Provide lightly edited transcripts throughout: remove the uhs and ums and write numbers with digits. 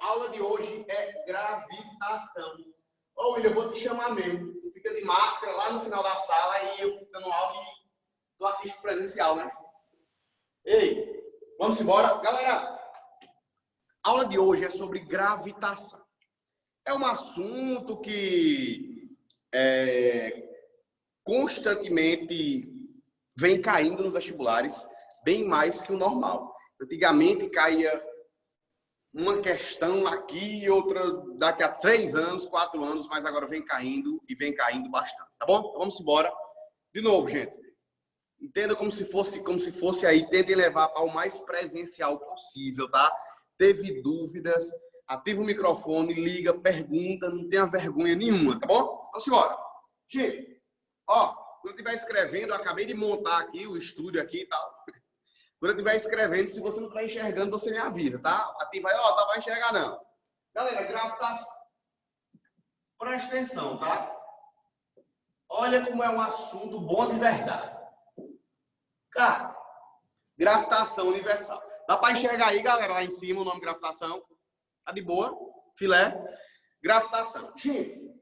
A aula de hoje é gravitação. Ô, William, eu vou te chamar mesmo. Tu fica de máscara lá no final da sala e eu fico dando aula e tu assiste presencial, né? Ei, vamos embora. Galera, a aula de hoje é sobre gravitação. É um assunto que constantemente vem caindo nos vestibulares, bem mais que o normal. Antigamente caía uma questão aqui e outra daqui a 3 anos, 4 anos, mas agora vem caindo e vem caindo bastante, tá bom? Então vamos embora. De novo, gente. Entenda como se fosse aí, tentem levar ao mais presencial possível, tá? Teve dúvidas, ativa o microfone, liga, pergunta, não tenha vergonha nenhuma, tá bom? Vamos embora. Gente, ó, quando eu estiver escrevendo, eu acabei de montar aqui o estúdio aqui e tal. Quando eu estiver escrevendo, se você não estiver enxergando, você me avisa, tá? Ativa aí, ó, tá, vai enxergar não. Galera, gravitação. Presta atenção, tá? Olha como é um assunto bom de verdade. Cara, gravitação universal. Dá para enxergar aí, galera, lá em cima o nome gravitação. Tá de boa? Filé. Gravitação. Gente,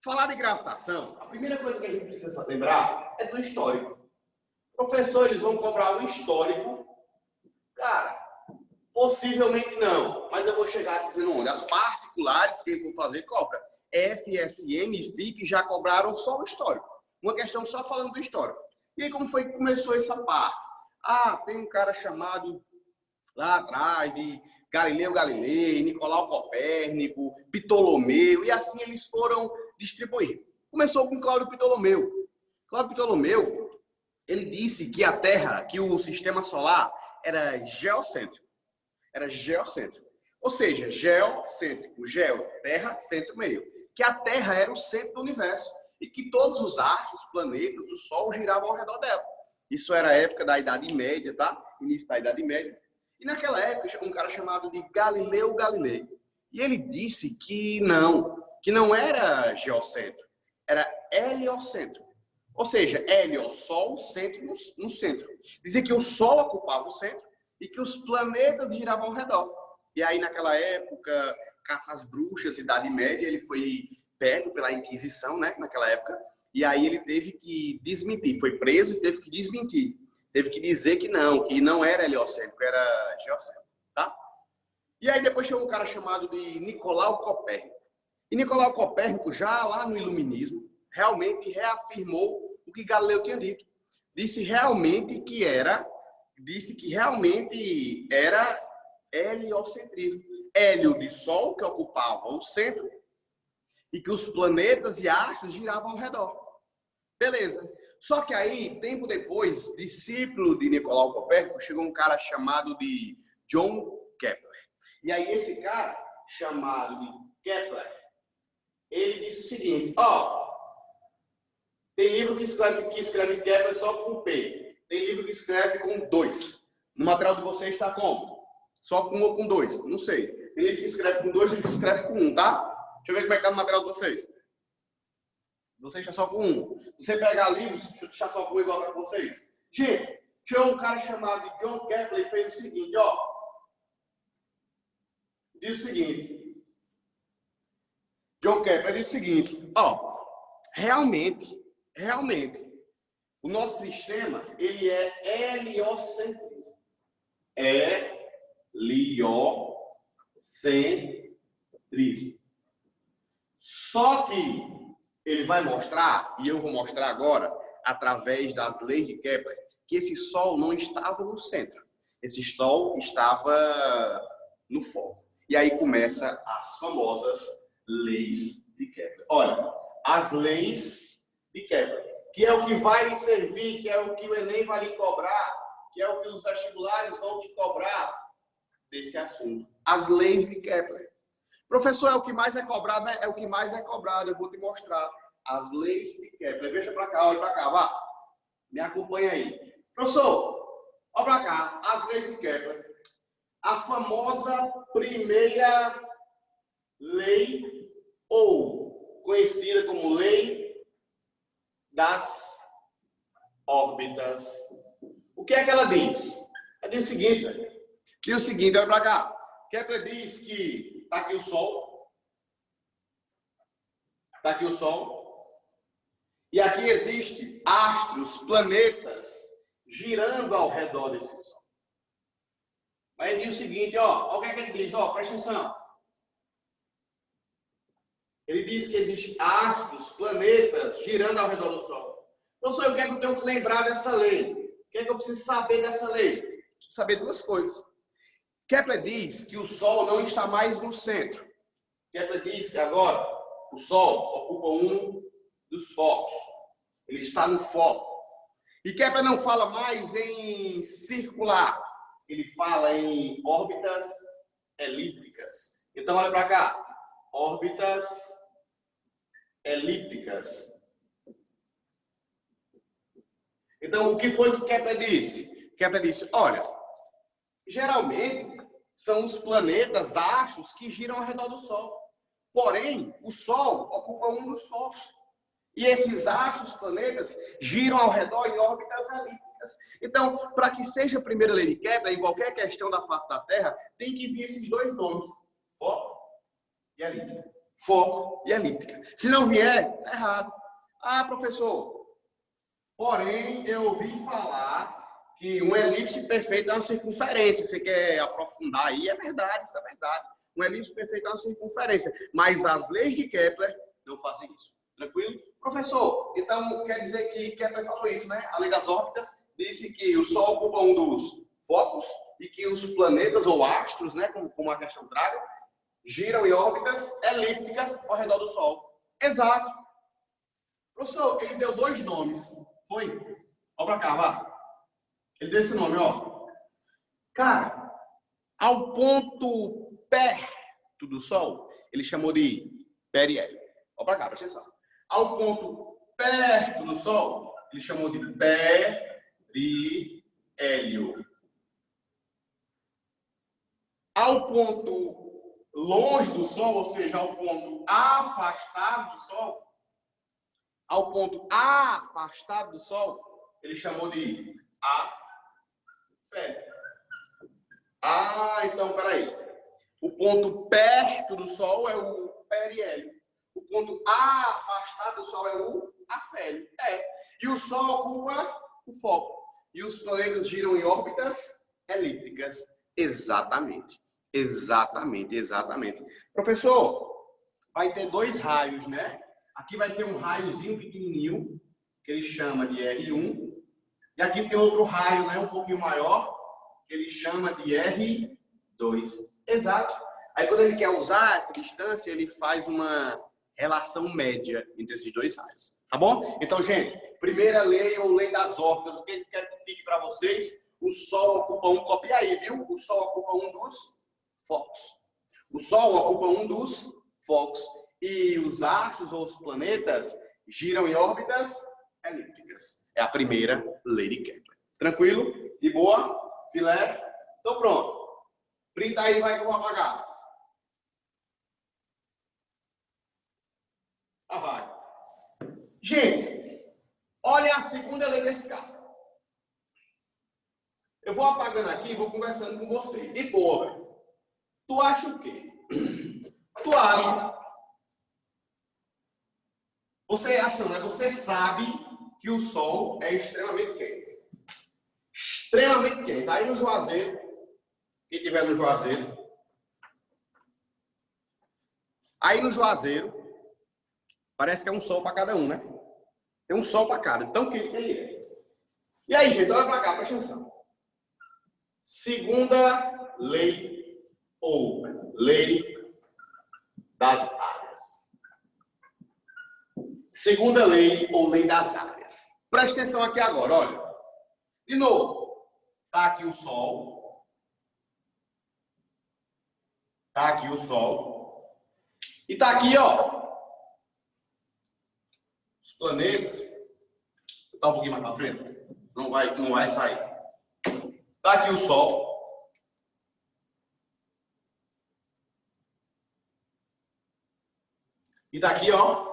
falar de gravitação, a primeira coisa que a gente precisa lembrar é do histórico. Professor, eles vão cobrar o histórico? Cara, possivelmente não. Mas eu vou chegar dizendo onde? As particulares que eles vão fazer cobra. FSM e FIC já cobraram só o histórico. Uma questão só falando do histórico. E aí como foi que começou essa parte? Ah, tem um cara chamado lá atrás de Galileu Galilei, Nicolau Copérnico, Ptolomeu, e assim eles foram distribuindo. Começou com Cláudio Ptolomeu. Cláudio Ptolomeu, ele disse que a Terra, que o sistema solar era geocêntrico. Era geocêntrico. Ou seja, geocêntrico, geo, terra, centro, meio. Que a Terra era o centro do universo e que todos os astros, planetas, o Sol giravam ao redor dela. Isso era a época da Idade Média, tá? Início da Idade Média. E naquela época, um cara chamado de Galileu Galilei. E ele disse que não era geocêntrico, era heliocêntrico. Ou seja, hélio, Sol, centro no centro. Dizia que o Sol ocupava o centro e que os planetas giravam ao redor. E aí, naquela época, caça às bruxas, Idade Média, ele foi pego pela Inquisição, né, naquela época. E aí ele teve que desmentir. Foi preso e teve que desmentir. Teve que dizer que não era heliocêntrico, era geocêntrico, tá? E aí depois chegou um cara chamado de Nicolau Copérnico. E Nicolau Copérnico, já lá no Iluminismo, realmente reafirmou o que Galileu tinha dito. Disse que realmente era heliocentrismo. Hélio de Sol, que ocupava o centro, e que os planetas e astros giravam ao redor. Beleza. Só que aí, tempo depois, discípulo de Nicolau Copérnico, chegou um cara chamado de John Kepler. E aí esse cara, chamado de Kepler, ele disse o seguinte, tem livro que escreve Kepler só com P. Tem livro que escreve com 2. No material de vocês está como? Só com 1 ou com 2? Não sei. Tem livro que escreve com 2, livro que escreve com 1, tá? Deixa eu ver como é que está no material de vocês. Vocês está só com 1. Se você pegar livros, deixa eu deixar só com 1 igual para vocês. Gente, tinha um cara chamado de John Kepler e fez o seguinte, Diz o seguinte. John Kepler diz o seguinte, realmente, o nosso sistema, ele é heliocentrismo. Heliocentrismo. Só que ele vai mostrar, e eu vou mostrar agora, através das leis de Kepler, que esse Sol não estava no centro. Esse Sol estava no foco. E aí começa as famosas leis de Kepler. Olha, as leis de Kepler, que é o que vai lhe servir, que é o que o Enem vai lhe cobrar, que é o que os vestibulares vão te cobrar desse assunto. As leis de Kepler. Professor, é o que mais é cobrado, né? É o que mais é cobrado. Eu vou te mostrar as leis de Kepler. Veja para cá, olha para cá, vá. Me acompanha aí. Professor, olha para cá, as leis de Kepler. A famosa primeira lei, ou conhecida como lei das órbitas. O que é que ela diz? Ela diz o seguinte, velho. Diz o seguinte, olha para cá. Kepler diz que está aqui o Sol. Está aqui o Sol. E aqui existem astros, planetas, girando ao redor desse Sol. Mas ele diz o seguinte, ó, o que é que ele diz? Ó, presta atenção. Ele diz que existem astros, planetas, girando ao redor do Sol. Professor, o que é que eu tenho que lembrar dessa lei? O que é que eu preciso saber dessa lei? Preciso saber duas coisas. Kepler diz que o Sol não está mais no centro. Kepler diz que agora o Sol ocupa um dos focos. Ele está no foco. E Kepler não fala mais em circular. Ele fala em órbitas elípticas. Então, olha para cá. Órbitas elípticas. Então, o que foi que Kepler disse? Kepler disse, olha, geralmente são os planetas, astros, que giram ao redor do Sol. Porém, o Sol ocupa um dos focos. E esses astros, planetas, giram ao redor em órbitas elípticas. Então, para que seja a primeira lei de Kepler, em qualquer questão da face da Terra, tem que vir esses dois nomes. Foco e elíptica. Foco e elíptica. Se não vier, é errado. Ah, professor, porém, eu ouvi falar que uma elipse perfeita é uma circunferência. Você quer aprofundar aí? É verdade, isso é verdade. Uma elipse perfeita é uma circunferência. Mas as leis de Kepler não fazem isso. Tranquilo? Professor, então quer dizer que Kepler falou isso, né? A lei das órbitas disse que o Sol ocupa um dos focos e que os planetas ou astros, né, como a questão traga, giram em órbitas elípticas ao redor do Sol. Exato. Professor, ele deu dois nomes. Foi? Olha pra cá, vá. Ele deu esse nome, ó. Cara, ao ponto perto do Sol, ele chamou de periélio. Olha pra cá, presta atenção. Ao ponto perto do Sol, ele chamou de periélio. Ao ponto longe do Sol, ou seja, ao ponto afastado do Sol, ao ponto afastado do Sol, ele chamou de afélio. Ah, então, peraí. O ponto perto do Sol é o periélio. O ponto afastado do Sol é o afélio. E o Sol ocupa o foco. E os planetas giram em órbitas elípticas. Exatamente. Professor, vai ter dois raios, né? Aqui vai ter um raiozinho pequenininho, que ele chama de R1. E aqui tem outro raio, né, um pouquinho maior, que ele chama de R2. Exato. Aí quando ele quer usar essa distância, ele faz uma relação média entre esses dois raios. Tá bom? Então, gente, primeira lei ou lei das órbitas, o que eu quero que fique para vocês? O Sol ocupa um, copia aí, viu? O Sol ocupa um dos focos. O Sol ocupa um dos focos. E os astros ou os planetas giram em órbitas elípticas. É a primeira lei de Kepler. Tranquilo? De boa? Filé? Então pronto. Printa aí, vai que eu vou apagar. Ah, vai. Gente, olha a segunda lei desse cara. Eu vou apagando aqui e vou conversando com você. De boa, velho. Tu acha o quê? Tu acha? Você acha, não é? Você sabe que o Sol é extremamente quente. Extremamente quente. Aí no Juazeiro, quem estiver no Juazeiro. Aí no Juazeiro, parece que é um sol para cada um, né? Tem um sol para cada. Tão quente que ele é. E aí, gente, olha para cá, presta atenção. Segunda lei ou lei das áreas. Segunda lei ou lei das áreas. Presta atenção aqui agora, olha. De novo, tá aqui o Sol. Tá aqui o Sol. E tá aqui, ó, os planetas. Vou botar um pouquinho mais para frente. Não vai sair. Tá aqui o Sol. E tá aqui, ó,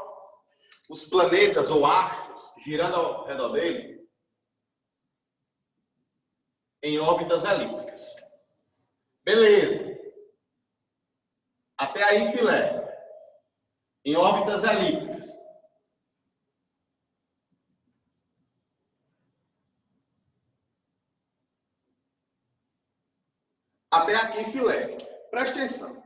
os planetas ou astros girando ao redor dele em órbitas elípticas. Beleza. Até aí, filé. Em órbitas elípticas. Até aqui, filé. Presta atenção.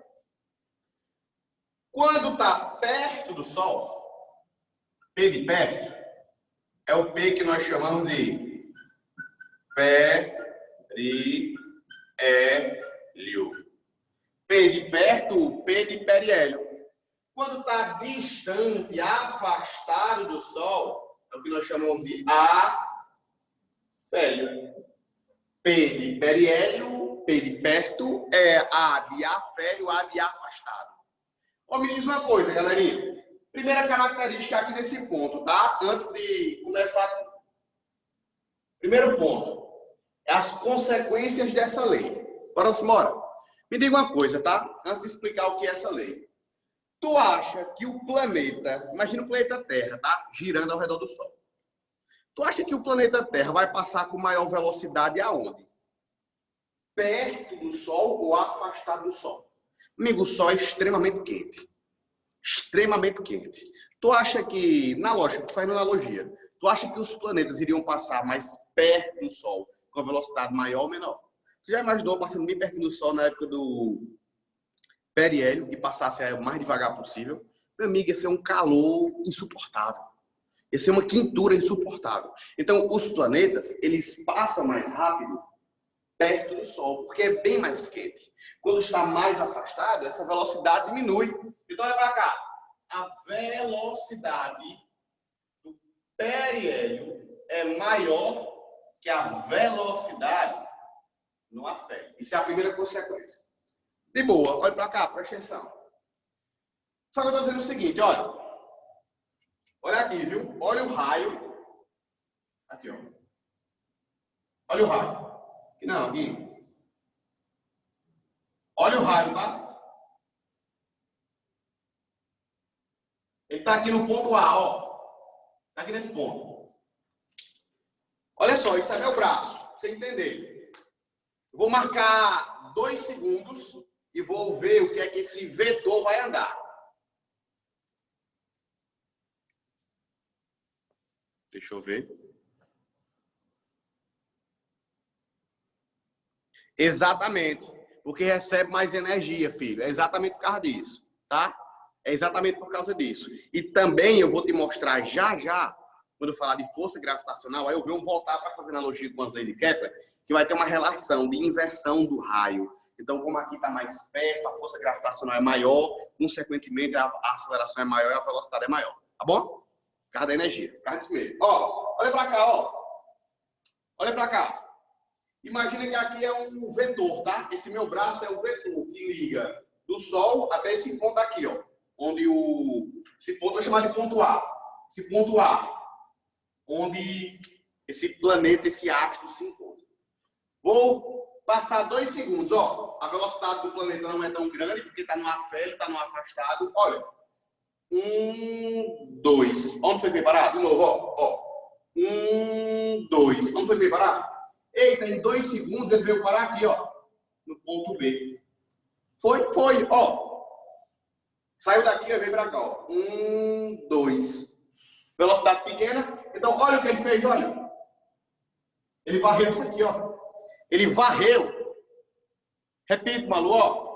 Quando está perto do Sol, P de perto, é o P que nós chamamos de períhelio. P de perto, P de periélio. Quando está distante, afastado do Sol, é o que nós chamamos de afélio. P de periélio, P de perto, é A de afélio, A de afastado. Ó, me diz uma coisa, galerinha. Primeira característica aqui nesse ponto, tá? Antes de começar. Primeiro ponto. É as consequências dessa lei. Bora, simbora. Me diga uma coisa, tá? Antes de explicar o que é essa lei. Tu acha que o planeta, imagina o planeta Terra, tá? Girando ao redor do Sol. Tu acha que o planeta Terra vai passar com maior velocidade aonde? Perto do Sol ou afastado do Sol? Amigo, o Sol é extremamente quente. Extremamente quente. Tu acha que, na lógica, tu faz analogia, tu acha que os planetas iriam passar mais perto do Sol com a velocidade maior ou menor? Você já imaginou passando bem perto do Sol na época do periélio e passasse o mais devagar possível? Meu amigo, ia ser um calor insuportável. Ia ser uma quentura insuportável. Então, os planetas, eles passam mais rápido perto do Sol, porque é bem mais quente. Quando está mais afastado, essa velocidade diminui. Então, olha para cá. A velocidade do periélio é maior que a velocidade no afélio. Isso é a primeira consequência. De boa, olha para cá, presta atenção. Só que eu estou dizendo o seguinte, olha. Olha aqui, viu? Olha o raio. Aqui, ó. Olha o raio. Não, aqui. Olha o raio, tá? Ele está aqui no ponto A, ó. Está aqui nesse ponto. Olha só, isso é meu braço, pra você entender. Eu vou marcar 2 segundos e vou ver o que é que esse vetor vai andar. Deixa eu ver. Exatamente. Porque recebe mais energia, filho. É exatamente por causa disso, tá? É exatamente por causa disso. E também eu vou te mostrar já já, quando eu falar de força gravitacional, aí eu vou voltar para fazer analogia com as leis de Kepler, que vai ter uma relação de inversão do raio. Então, como aqui está mais perto, a força gravitacional é maior, consequentemente a aceleração é maior e a velocidade é maior. Tá bom? Por causa da energia. Por causa disso mesmo. Ó, olha para cá, ó. Olha para cá. Imagina que aqui é um vetor, tá? Esse meu braço é o vetor que liga do Sol até esse ponto aqui, ó. Onde esse ponto vai chamar de ponto A. Esse ponto A. Onde esse planeta, esse astro se encontra. Vou passar 2 segundos, ó. A velocidade do planeta não é tão grande, porque está no afélio, está no afastado. Olha. 1, 2. Onde foi preparado? De novo, ó. 1, 2. Onde foi preparado? Eita, em 2 segundos ele veio parar aqui, ó. No ponto B. Foi, ó. Saiu daqui e veio para cá, ó. 1, 2. Velocidade pequena. Então, olha o que ele fez, olha. Ele varreu isso aqui, ó. Ele varreu. Repito, Malu, ó.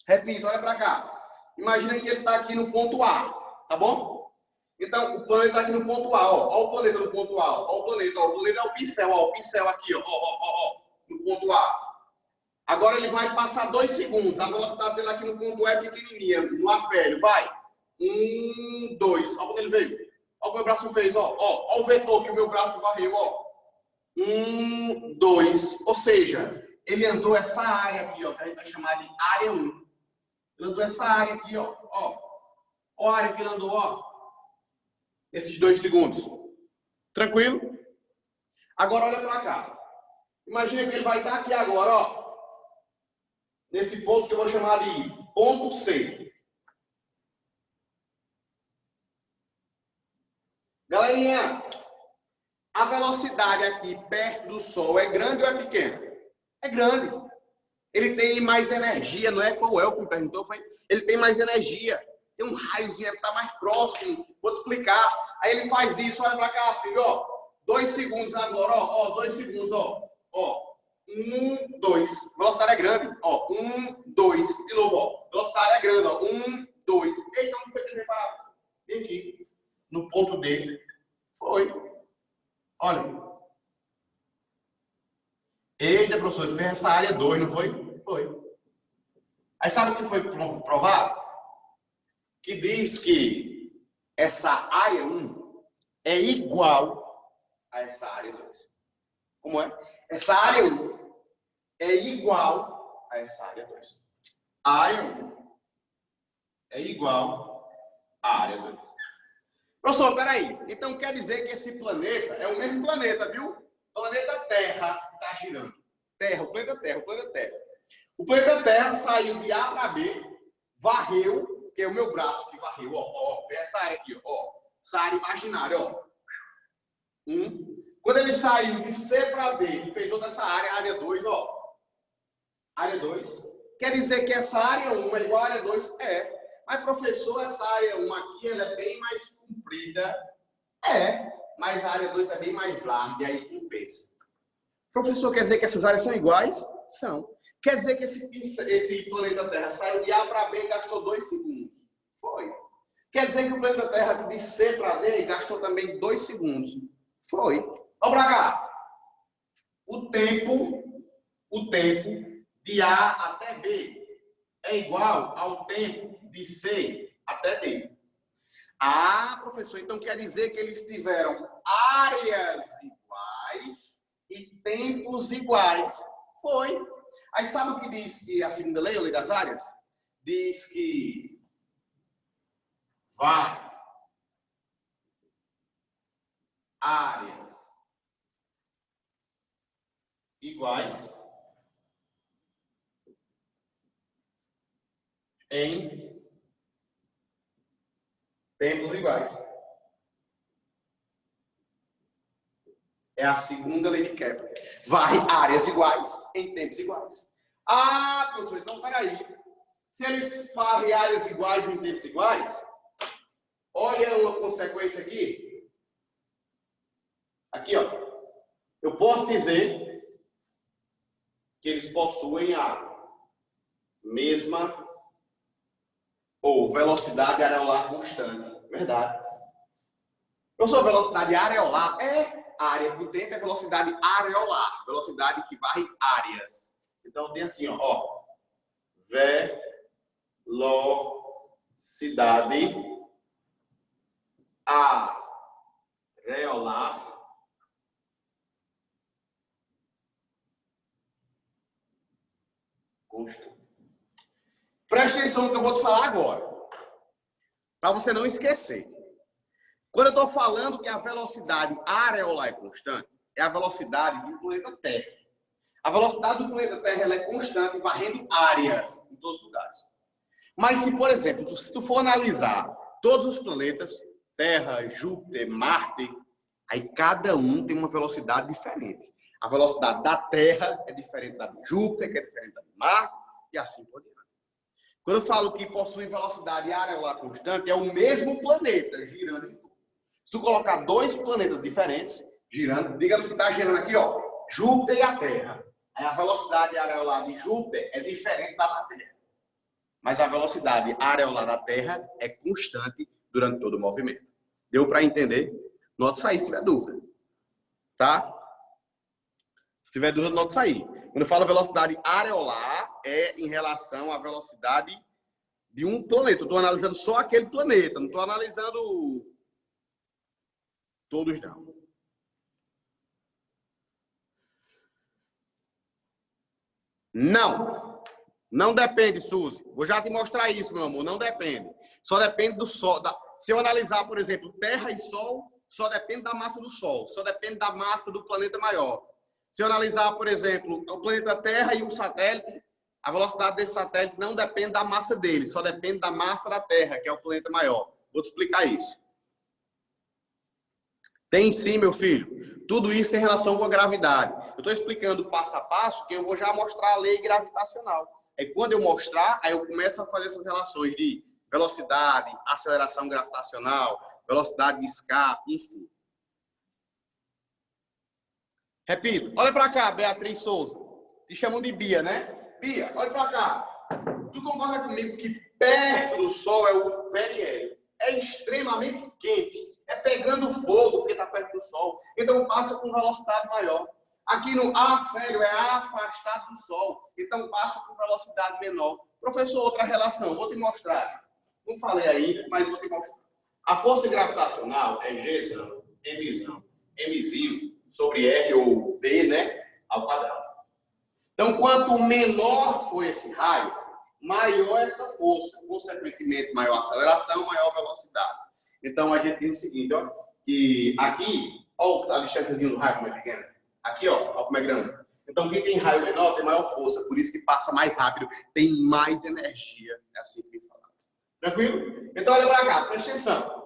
Repito, olha para cá. Imagina que ele está aqui no ponto A, tá bom? Então, o planeta está aqui no ponto A, ó. Ó o planeta no ponto A, ó. Ó o planeta é o pincel, ó. O pincel aqui, ó. No ponto A. Agora ele vai passar 2 segundos. A velocidade dele aqui no ponto A é pequenininha, no afélio. Vai. 1, 2. Ó quando ele veio. Ó o que o meu braço fez, ó. Ó o vetor que o meu braço varreu, ó. 1, 2. Ou seja, ele andou essa área aqui, ó, que a gente vai chamar de área 1. Ele andou essa área aqui, ó. Ó a área que ele andou, ó. Esses 2 segundos. Tranquilo? Agora olha para cá. Imagina que ele vai estar aqui agora, ó. Nesse ponto que eu vou chamar de ponto C. Galerinha, a velocidade aqui perto do Sol é grande ou é pequena? É grande. Ele tem mais energia, não é? Foi o El que me perguntou, foi? Ele tem mais energia. Tem um raiozinho que está mais próximo. Vou te explicar. Aí ele faz isso, olha para cá, filho, ó. 2 segundos agora, ó. 2 segundos, ó. 1, 2. Velocidade é grande, ó. 1, 2. De novo, ó. Velocidade é grande, ó. 1, 2. Eita, não foi preparado. Vem aqui. No ponto dele. Foi. Olha. Eita, professor, ele fez essa área 2, não foi? Foi. Aí sabe o que foi provado? Que diz que essa área 1 é igual a essa área 2. Como é? Essa área 1 é igual a essa área 2. A área 1 é igual à área 2. Professor, peraí. Então quer dizer que esse planeta é o mesmo planeta, viu? Planeta Terra que está girando. Terra, o planeta Terra. O planeta Terra saiu de A para B, varreu, que é o meu braço que varreu, ó. Essa área aqui, ó. Essa área imaginária, ó. Quando ele saiu de C para D e fez toda essa área 2, ó. Área 2. Quer dizer que essa área 1 é igual à área 2? É. Mas, professor, essa área 1 aqui, ela é bem mais comprida. É. Mas a área 2 é bem mais larga, e aí compensa. Professor, quer dizer que essas áreas são iguais? São. Quer dizer que esse planeta Terra saiu de A para B e gastou 2 segundos? Foi. Quer dizer que o planeta Terra de C para D gastou também 2 segundos? Foi. Vamos para cá. O tempo de A até B é igual ao tempo de C até D. Ah, professor, então quer dizer que eles tiveram áreas iguais e tempos iguais. Foi. Aí sabe o que diz que a segunda lei, a lei das áreas? Diz que vai áreas iguais em tempos iguais. É a segunda lei de Kepler. Varre áreas iguais em tempos iguais. Ah, professor, então peraí. Se eles varrem áreas iguais em tempos iguais, olha uma consequência aqui. Aqui, ó. Eu posso dizer que eles possuem a mesma ou velocidade areolar constante. Verdade. Professor, velocidade areolar é a área do tempo, é velocidade areolar, velocidade que varre áreas. Então tem assim, ó, velocidade areolar constante. Preste atenção no que eu vou te falar agora, para você não esquecer. Quando eu estou falando que a velocidade areolar é constante, é a velocidade do planeta Terra. A velocidade do planeta Terra ela é constante, varrendo áreas em todos os lugares. Mas se, por exemplo, se tu for analisar todos os planetas, Terra, Júpiter, Marte, aí cada um tem uma velocidade diferente. A velocidade da Terra é diferente da de Júpiter, que é diferente da de Marte, e assim por diante. Quando eu falo que possui velocidade areolar constante, é o mesmo planeta girando em torno. Se tu colocar 2 planetas diferentes girando, digamos que está girando aqui, ó, Júpiter e a Terra. Aí a velocidade areolar de Júpiter é diferente da Terra. Mas a velocidade areolar da Terra é constante durante todo o movimento. Deu para entender? Note isso aí se tiver dúvida. Tá? Se tiver dúvida, note isso aí. Quando eu falo velocidade areolar, é em relação à velocidade de um planeta. Eu estou analisando só aquele planeta, não estou analisando todos não. Não depende, Suzy. Vou já te mostrar isso, meu amor. Não depende. Só depende do Sol. Se eu analisar, por exemplo, Terra e Sol, só depende da massa do Sol. Só depende da massa do planeta maior. Se eu analisar, por exemplo, o planeta Terra e um satélite, a velocidade desse satélite não depende da massa dele. Só depende da massa da Terra, que é o planeta maior. Vou te explicar isso. Tem sim, meu filho. Tudo isso tem relação com a gravidade. Eu estou explicando passo a passo que eu vou já mostrar a lei gravitacional. Aí quando eu mostrar, aí eu começo a fazer essas relações de velocidade, aceleração gravitacional, velocidade de escape, enfim. Repito, olha para cá, Beatriz Souza. Te chamam de Bia, né? Bia, olha para cá. Tu concorda comigo que perto do Sol é o periélio? É extremamente quente. É pegando fogo porque está perto do Sol. Então passa com velocidade maior. Aqui no afélio é afastado do Sol. Então passa com velocidade menor. Professor, outra relação. Vou te mostrar. Não falei ainda, mas vou te mostrar. A força gravitacional é Gzão, Mzão, Mzinho sobre R ou B, né? Ao quadrado. Então, quanto menor for esse raio, maior essa força. Consequentemente, maior aceleração, maior velocidade. Então, a gente tem o seguinte, ó. Que aqui, ó, a distânciazinha do raio como é pequena. Aqui, ó como é grande. Então, quem tem raio menor tem maior força. Por isso que passa mais rápido, tem mais energia. É assim que me fala. Tranquilo? Então, olha para cá, presta atenção.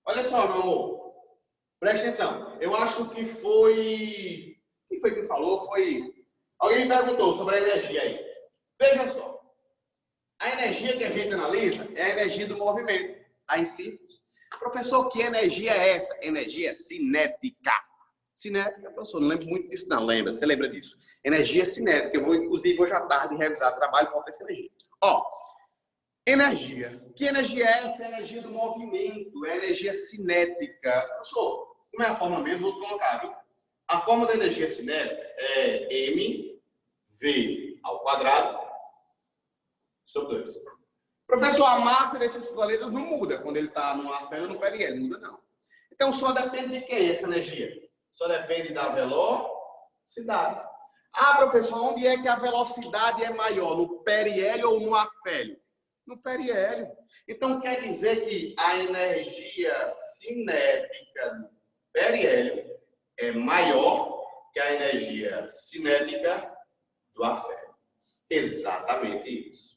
Olha só, meu amor. Presta atenção. Eu acho que foi... Quem foi que falou? Foi... Alguém me perguntou sobre a energia aí. Veja só. A energia que a gente analisa é a energia do movimento. Tá em círculos. Professor, que energia é essa? Energia cinética. Cinética, professor, não lembro muito disso não. Lembra? Você lembra disso? Energia cinética. Eu vou, inclusive, hoje à tarde revisar trabalho para ter essa energia. Ó. Energia. Que energia é essa? É a energia do movimento. É a energia cinética. Professor, como é a forma mesmo? Vou colocar, viu? A forma da energia cinética é mv ao quadrado sobre 2. Professor, a massa desses planetas não muda quando ele está no afélio ou no periélio. Não muda, não. Então, só depende de quem essa energia? Só depende da velocidade. Ah, professor, onde é que a velocidade é maior? No periélio ou no afélio? No periélio. Então, quer dizer que a energia cinética do periélio é maior que a energia cinética do afélio. Exatamente isso.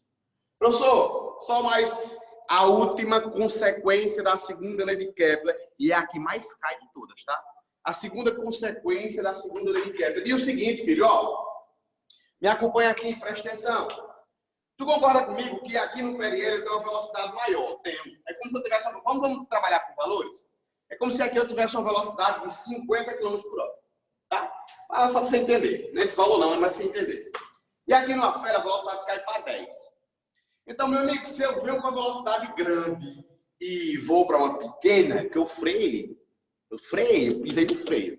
Professor, só mais a última consequência da segunda lei de Kepler, e é a que mais cai de todas, tá? A segunda consequência da segunda lei de Kepler. E o seguinte, filho, ó, me acompanha aqui, presta atenção. Tu concorda comigo que aqui no periélio tem uma velocidade maior? Tenho. É como se eu tivesse... Vamos trabalhar com valores? É como se aqui eu tivesse uma velocidade de 50 km por hora. Tá? Mas só para você entender. Nesse valor não, mas para você entender. E aqui no afélio a velocidade cai para 10. Então, meu amigo, se eu venho com uma velocidade grande e vou para uma pequena, que eu freio, pisei no freio.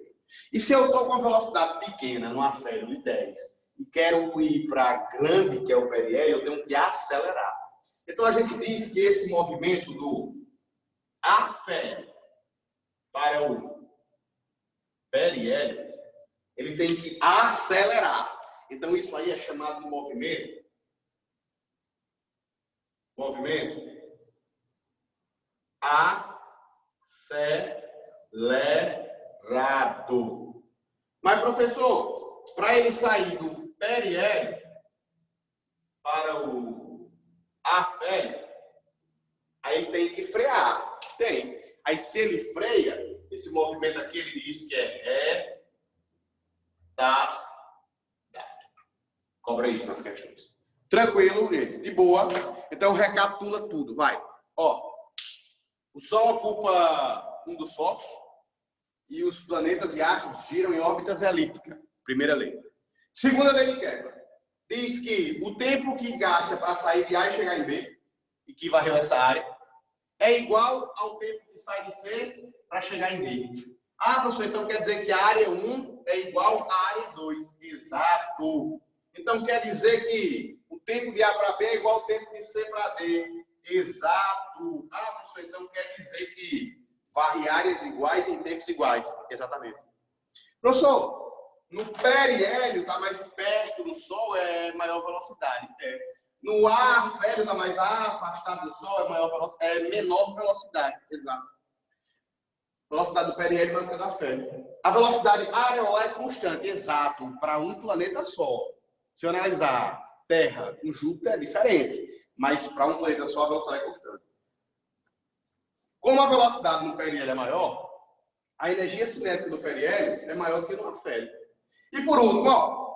E se eu estou com uma velocidade pequena no afélio de 10 e quero ir para grande, que é o periélio, eu tenho que acelerar. Então, a gente diz que esse movimento do afélio para o periélio, ele tem que acelerar. Então, isso aí é chamado de movimento acelerado. Mas, professor, para ele sair do periélio para o afélio, aí ele tem que frear. Tem. Aí, se ele freia, esse movimento aqui, ele diz que é retardado. Cobra isso nas questões. Tranquilo, gente. De boa. Então, recapitula tudo. Vai. Ó, o Sol ocupa um dos focos e os planetas e astros giram em órbitas elípticas. Primeira lei. Segunda lei de Kepler. Diz que o tempo que gasta para sair de A e chegar em B, e que varreu essa área, é igual ao tempo que sai de C para chegar em D. Ah, professor, então quer dizer que a área 1 é igual à área 2. Exato. Então quer dizer que o tempo de A para B é igual ao tempo de C para D. Exato. Ah, professor, então quer dizer que varre áreas iguais em tempos iguais. Exatamente. Professor, no periélio está mais perto do Sol, é maior velocidade. No afélio está mais afastado do Sol, é menor velocidade. Exato. Velocidade do periélio maior que a do afélio. A velocidade areolar é constante. Exato. Para um planeta só. Se eu analisar Terra com Júpiter, é diferente. Mas para um planeta só, a velocidade é constante. Como a velocidade no periélio é maior, a energia cinética do periélio é maior do que no afélio. E por último, ó,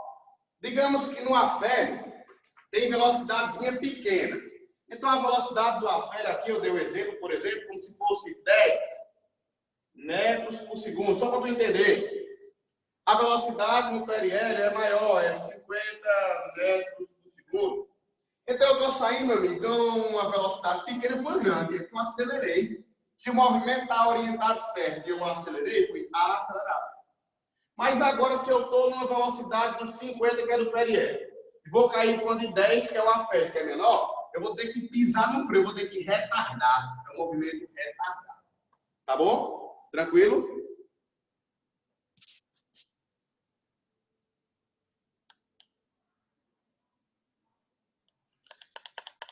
digamos que no afélio tem velocidadezinha pequena. Então a velocidade do afélio aqui, eu dei o exemplo, por exemplo, como se fosse 10 metros por segundo, só para tu entender. A velocidade no periélio é maior, é 50 metros por segundo. Então eu estou saindo, meu amigo, com uma velocidade pequena para grande, eu acelerei. Se o movimento está orientado certo e eu acelerei, fui acelerado. Mas agora, se eu estou numa velocidade de 50, que é do periélio, e vou cair para uma de 10, que é o afélio, que é menor, eu vou ter que pisar no freio, eu vou ter que retardar. É um movimento retardado. Tá bom? Tranquilo?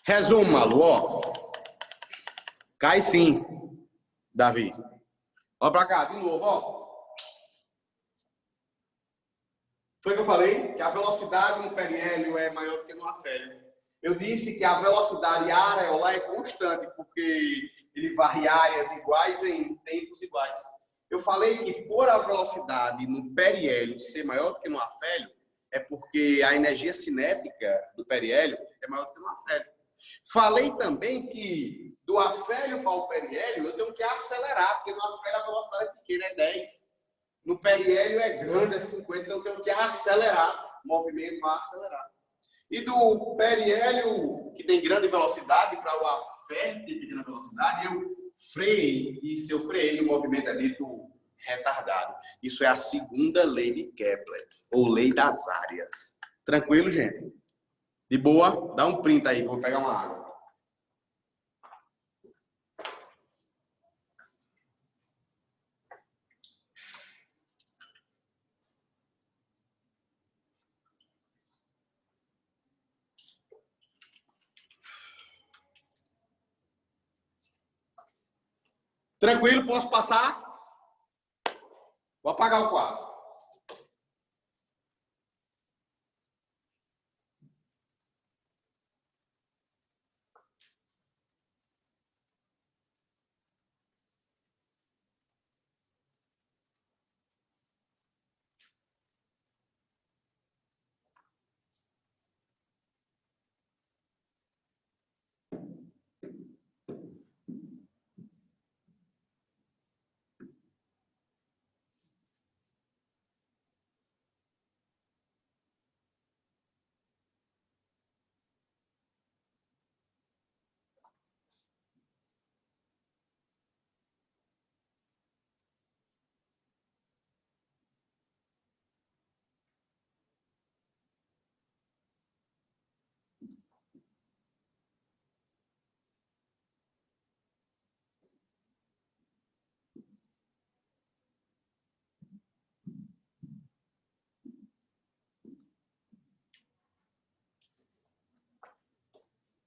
Resumo, Malu, ó. Cai sim, Davi. Olha pra cá, de novo, ó. Foi que eu falei? Que a velocidade no periélio é maior do que no afélio. Eu disse que a velocidade areolar é constante, porque ele varre áreas iguais em tempos iguais. Eu falei que por a velocidade no periélio ser maior do que no afélio, é porque a energia cinética do periélio é maior do que no afélio. Falei também que do afélio para o periélio eu tenho que acelerar, porque no afélio a velocidade é pequena, é 10. No periélio é grande, é 50, então eu tenho que acelerar, movimento a acelerar. E do periélio, que tem grande velocidade, para o afélio, que tem pequena velocidade, eu freiei. E se eu freiei, o movimento é dito retardado. Isso é a segunda lei de Kepler, ou lei das áreas. Tranquilo, gente? De boa? Dá um print aí, vou pegar uma água. Tranquilo, posso passar? Vou apagar o quadro.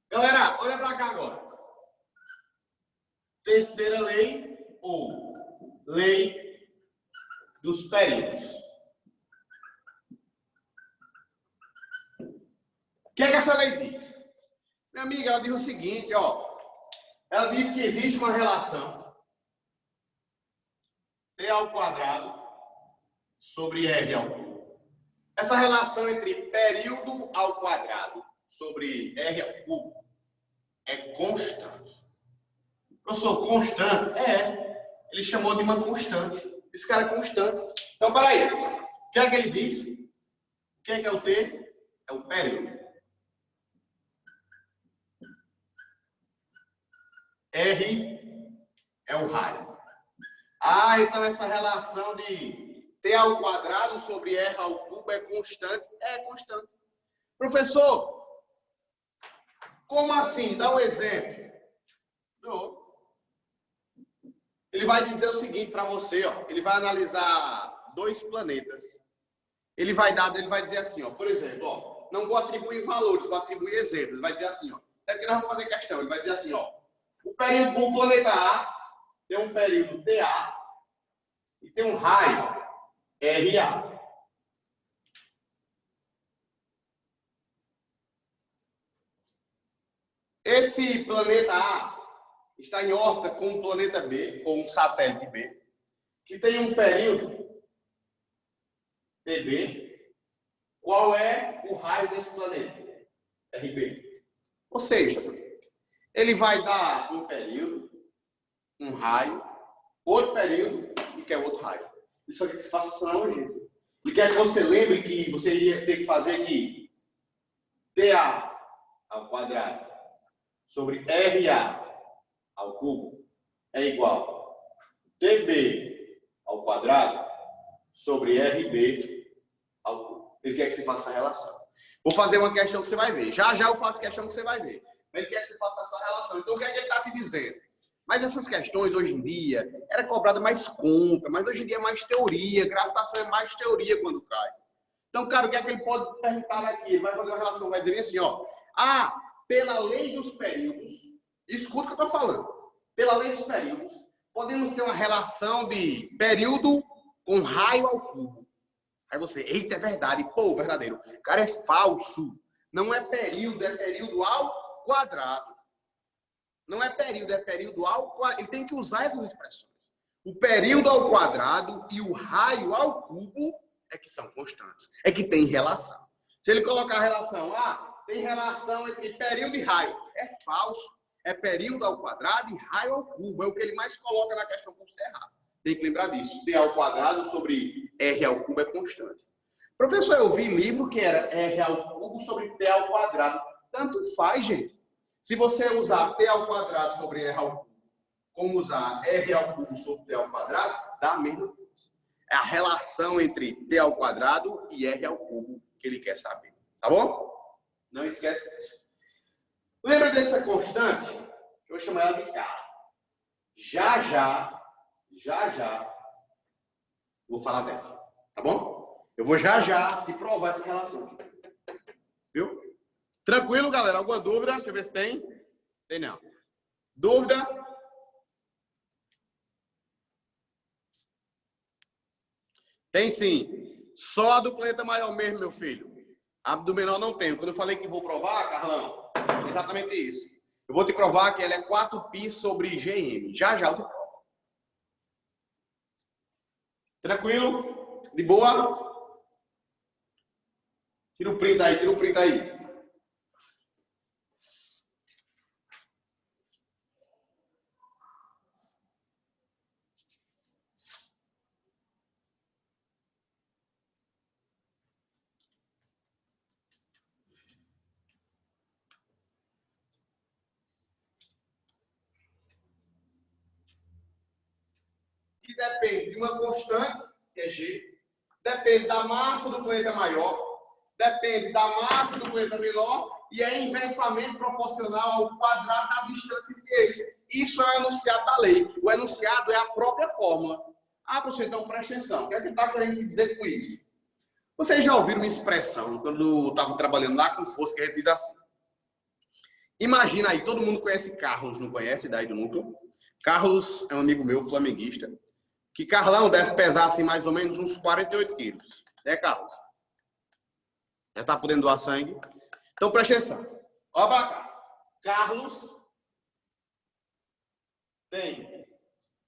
Galera, olha para cá agora. Terceira lei, ou lei dos períodos. O que é que essa lei diz? Minha amiga, ela diz o seguinte, ó. Ela diz que existe uma relação T ao quadrado sobre R ao cubo. Essa relação entre período ao quadrado sobre R ao cubo é constante. Professor, constante? É. Ele chamou de uma constante. Esse cara é constante. Então, peraí. O que é que ele disse? O que é o T? É o período. R é o raio. Ah, então essa relação de T ao quadrado sobre R ao cubo é constante? É constante. Professor, como assim? Dá um exemplo. Não. Ele vai dizer o seguinte para você, ó. Ele vai analisar dois planetas. Ele vai dizer assim, ó. Por exemplo, ó. Não vou atribuir valores, vou atribuir exemplos. Ele vai dizer assim, ó. É porque nós vamos fazer questão. Ele vai dizer assim, ó. O período do planeta A tem um período TA e tem um raio RA. Esse planeta A está em órbita com o planeta B, ou um satélite B. que tem um período TB, qual é o raio desse planeta? RB. Ou seja, ele vai dar um período, um raio, outro período e quer outro raio. Isso aqui que se faça essa analogia. Ele quer que você lembre que você ia ter que fazer que TA ao quadrado sobre RA ao cubo é igual a TB ao quadrado sobre RB ao cubo. Ele quer que você faça a relação. Vou fazer uma questão que você vai ver. Já já eu faço questão que você vai ver. Mas ele quer que você faça essa relação. Então o que é que ele está te dizendo? Mas essas questões hoje em dia era cobrada mais conta, mas hoje em dia é mais teoria. Gravitação é mais teoria quando cai. Então, cara, o que é que ele pode perguntar aqui? Ele vai fazer uma relação, vai dizer assim, ó. Ah, pela lei dos períodos, escuta o que eu estou falando. Pela lei dos períodos, podemos ter uma relação de período com raio ao cubo. Aí você, eita, é verdade. Pô, verdadeiro. Cara, é falso. Não é período ao quadrado. Não é período ao quadrado. Ele tem que usar essas expressões. O período ao quadrado e o raio ao cubo é que são constantes. É que tem relação. Se ele colocar a relação, tem relação entre período e raio. É falso. É período ao quadrado e raio ao cubo. É o que ele mais coloca na questão por ser errado. Tem que lembrar disso. D ao quadrado sobre R ao cubo é constante. Professor, eu vi livro que era R ao cubo sobre T ao quadrado. Tanto faz, gente. Se você usar T ao quadrado sobre R ao cubo, como usar R ao cubo sobre T ao quadrado, dá a mesma coisa. É a relação entre T ao quadrado e R ao cubo que ele quer saber. Tá bom? Não esquece disso. Lembra dessa constante? Eu vou chamar ela de K. Já já, vou falar dela. Tá bom? Eu vou já te provar essa relação aqui. Viu? Tranquilo, galera? Alguma dúvida? Deixa eu ver se tem. Tem não. Dúvida? Tem sim. Só a do planeta maior mesmo, meu filho. A do menor não tem. Quando eu falei que vou provar, Carlão, é exatamente isso. Eu vou te provar que ela é 4π sobre GM. Já eu te provo. Tranquilo? De boa? Tira o print aí. Que depende de uma constante, que é G, depende da massa do planeta maior, depende da massa do planeta menor e é inversamente proporcional ao quadrado da distância entre eles. Isso é o enunciado da lei. O enunciado é a própria fórmula. Professor, então presta atenção. O que é que ele está querendo dizer com isso? Vocês já ouviram uma expressão, quando eu estava trabalhando lá com força, que a gente diz assim. Imagina aí, todo mundo conhece Carlos, não conhece? Daí do núcleo. Carlos é um amigo meu, flamenguista. Que Carlão deve pesar assim mais ou menos uns 48 quilos. Carlos? Já está podendo doar sangue? Então presta atenção. Olha pra cá. Carlos tem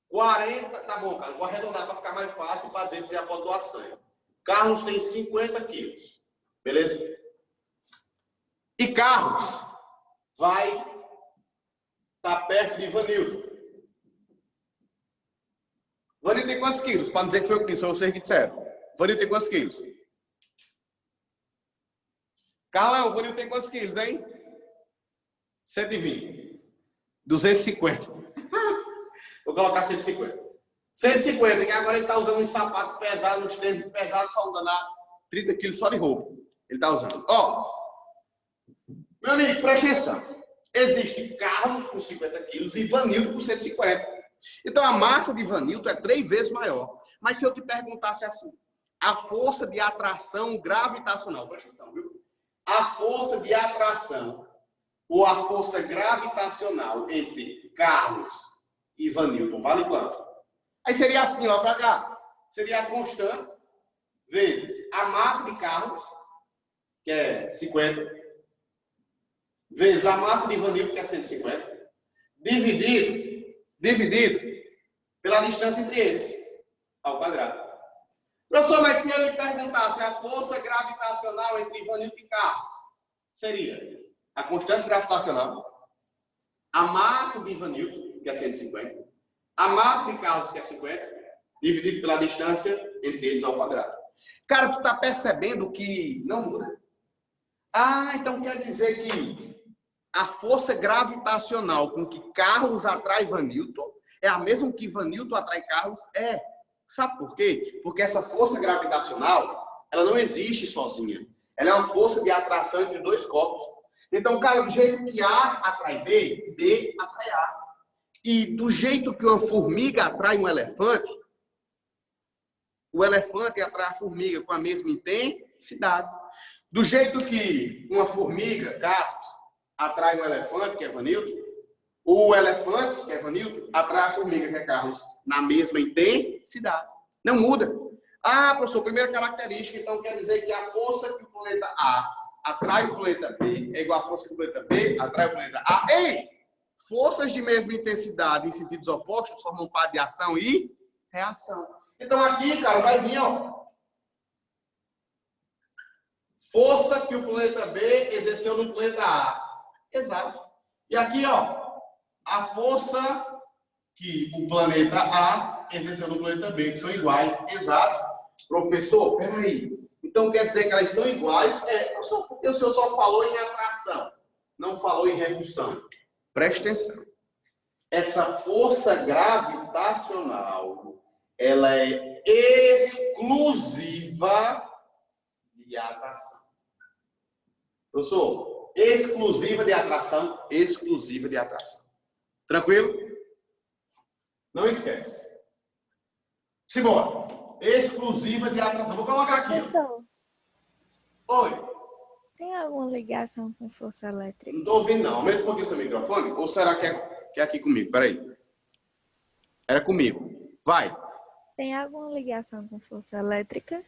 40... Tá bom, Carlos. Vou arredondar para ficar mais fácil para dizer que você já pode doar sangue. Carlos tem 50 quilos. Beleza? E Carlos vai estar perto de Vanildo. Vanildo tem quantos quilos? Para dizer que foi eu que disse, ou vocês que disseram. Vanildo tem quantos quilos? Carlão, o Vanildo tem quantos quilos, hein? 120. 250. Vou colocar 150. 150, que agora ele está usando um sapato pesado, uns tênis pesados, só andando a 30 quilos só de roupa. Ele está usando. Meu amigo, presta atenção. Existe Carlos com 50 quilos e Vanildo com 150. Então, a massa de Vanildo é 3 vezes maior. Mas se eu te perguntasse assim, a força de atração gravitacional, presta atenção, viu? A força de atração ou a força gravitacional entre Carlos e Vanildo vale quanto? Aí seria assim, ó, pra cá. Seria a constante vezes a massa de Carlos, que é 50, vezes a massa de Vanildo, que é 150, dividido pela distância entre eles. ao quadrado. Professor, mas se eu lhe perguntasse a força gravitacional entre Ivanildo e Carlos, seria a constante gravitacional, a massa de Ivanildo, que é 150, a massa de Carlos, que é 50, dividido pela distância entre eles ao quadrado. Cara, tu tá percebendo que não muda? Ah, então quer dizer que a força gravitacional com que Carlos atrai Ivanildo é a mesma que Ivanildo atrai Carlos? É. Sabe por quê? Porque essa força gravitacional, ela não existe sozinha. Ela é uma força de atração entre dois corpos. Então, cara, do jeito que A atrai B, B atrai A. E do jeito que uma formiga atrai um elefante, o elefante atrai a formiga com a mesma intensidade. Do jeito que uma formiga, Carlos, atrai um elefante, que é Vanilton, o elefante, que é Vanilton, atrai a formiga, que é Carlos, na mesma intensidade. Não muda. Ah, professor, primeira característica, então quer dizer que a força que o planeta A atrai o planeta B é igual à força que o planeta B atrai o planeta A. Ei! Forças de mesma intensidade em sentidos opostos formam par de ação e reação. Então aqui, cara, vai vir, ó. Força que o planeta B exerceu no planeta A. Exato. E aqui, ó, a força que o planeta A exerceu no planeta B, que são iguais. Exato. Professor, peraí. Então quer dizer que elas são iguais? É, professor, porque o senhor só falou em atração, não falou em repulsão. Preste atenção. Essa força gravitacional, ela é exclusiva de atração. Professor, exclusiva de atração, exclusiva de atração. Tranquilo? Não esquece. Simbora. Exclusiva de atração. Vou colocar aqui. Professor, Oi. tem alguma ligação com força elétrica? Não estou ouvindo, não. Aumenta um pouquinho seu microfone. Ou será que é aqui comigo? Peraí. Era comigo. Vai. Tem alguma ligação com força elétrica?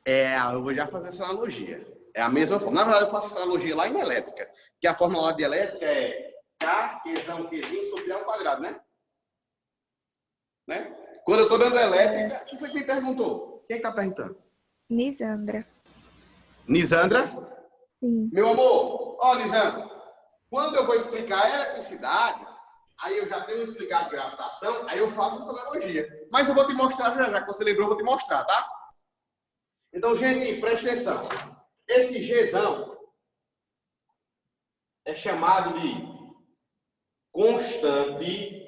Eu vou já fazer essa analogia. É a mesma forma. Na verdade, eu faço essa analogia lá em elétrica. Que a fórmula lá de elétrica é K, Qzão, Qzinho sobre A ao quadrado, né? Quando eu estou dando elétrica, quem foi que me perguntou? Quem está perguntando? Nisandra. Nisandra? Sim. Meu amor, ó, Lisandra, quando eu vou explicar a eletricidade, aí eu já tenho explicado gravitação, aí eu faço essa analogia. Mas eu vou te mostrar já que você lembrou, eu vou te mostrar, tá? Então, gente, preste atenção. Esse Gzão é chamado de constante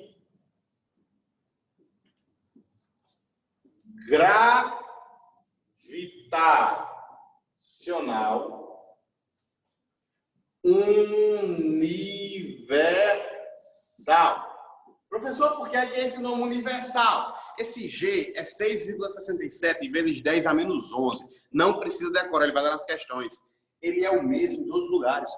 gravitacional universal. Professor, por que é esse nome universal? Esse G é 6,67 vezes 10 a menos 11. Não precisa decorar, ele vai dar nas questões. Ele é o mesmo em todos os lugares.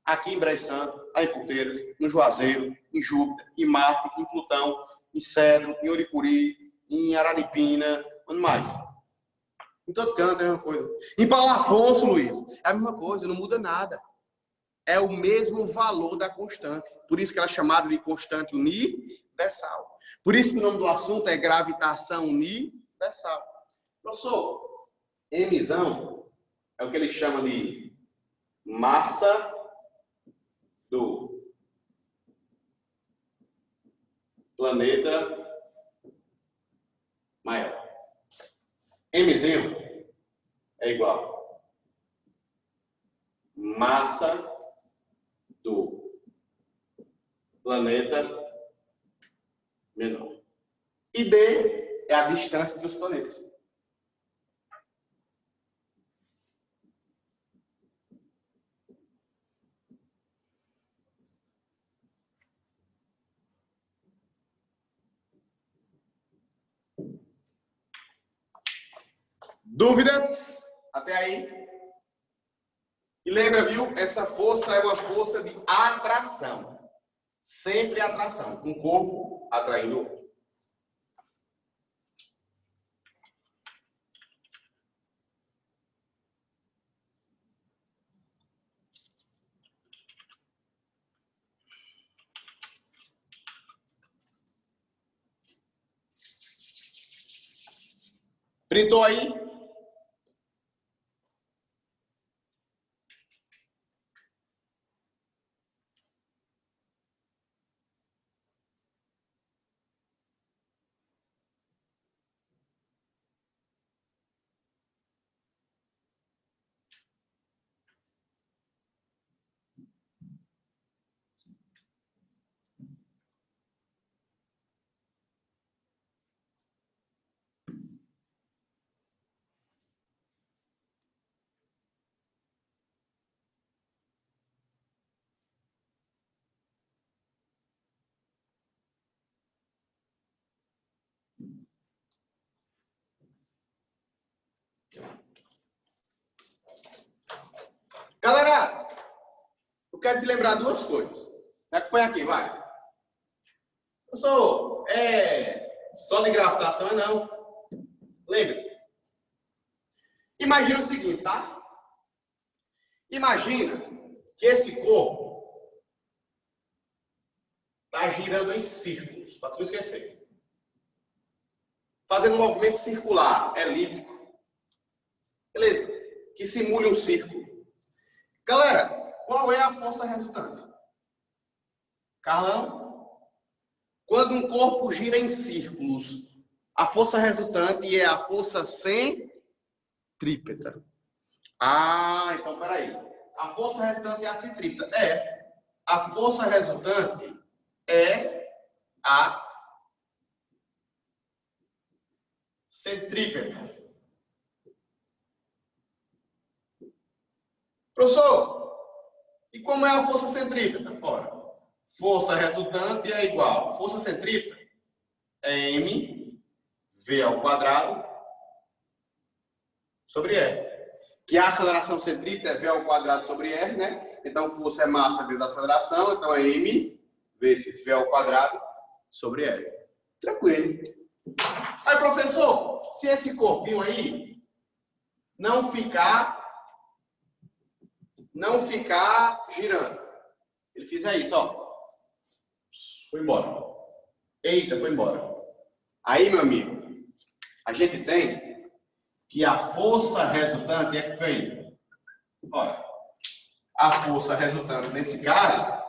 Aqui em Brejo Santo, aí em Porteiras, no Juazeiro, em Júpiter, em Marte, em Plutão, em Cedro, em Oricuri, em Araripina, onde mais? Em todo canto é a mesma coisa. Em Paulo Afonso, Luiz, é a mesma coisa, não muda nada. É o mesmo valor da constante. Por isso que ela é chamada de constante universal. Por isso que o nome do assunto é gravitação universal. Professor, Mzão é o que ele chama de massa do planeta maior. Mzinho é igual massa do planeta menor. E D é a distância entre os planetas. Dúvidas? Até aí? E lembra, viu? Essa força é uma força de atração. Sempre atração. Um corpo atraindo o outro. Gritou aí? Galera, eu quero te lembrar duas coisas. Me acompanha aqui, vai. Professor, só de gravitação não. Lembre. Imagina o seguinte, tá? Imagina que esse corpo está girando em círculos, para tu não esquecer. Fazendo um movimento circular, elíptico. Beleza? Que simule um círculo. Galera, qual é a força resultante? Carlão? Quando um corpo gira em círculos, a força resultante é a força centrípeta. Ah, então peraí. A força resultante é a centrípeta. A força resultante é a centrípeta. Professor, e como é a força centrípeta? Ora, força resultante é igual. Força centrípeta é mv ao quadrado sobre r. Que a aceleração centrípeta é v ao quadrado sobre r, né? Então, força é massa vezes aceleração. Então, é m vezes v ao quadrado sobre r. Tranquilo. Aí, professor, se esse corpinho aí não ficar girando, ele fizer isso, ó. Foi embora. Eita, foi embora. Aí, meu amigo, a gente tem que a força resultante é quem? Olha, a força resultante nesse caso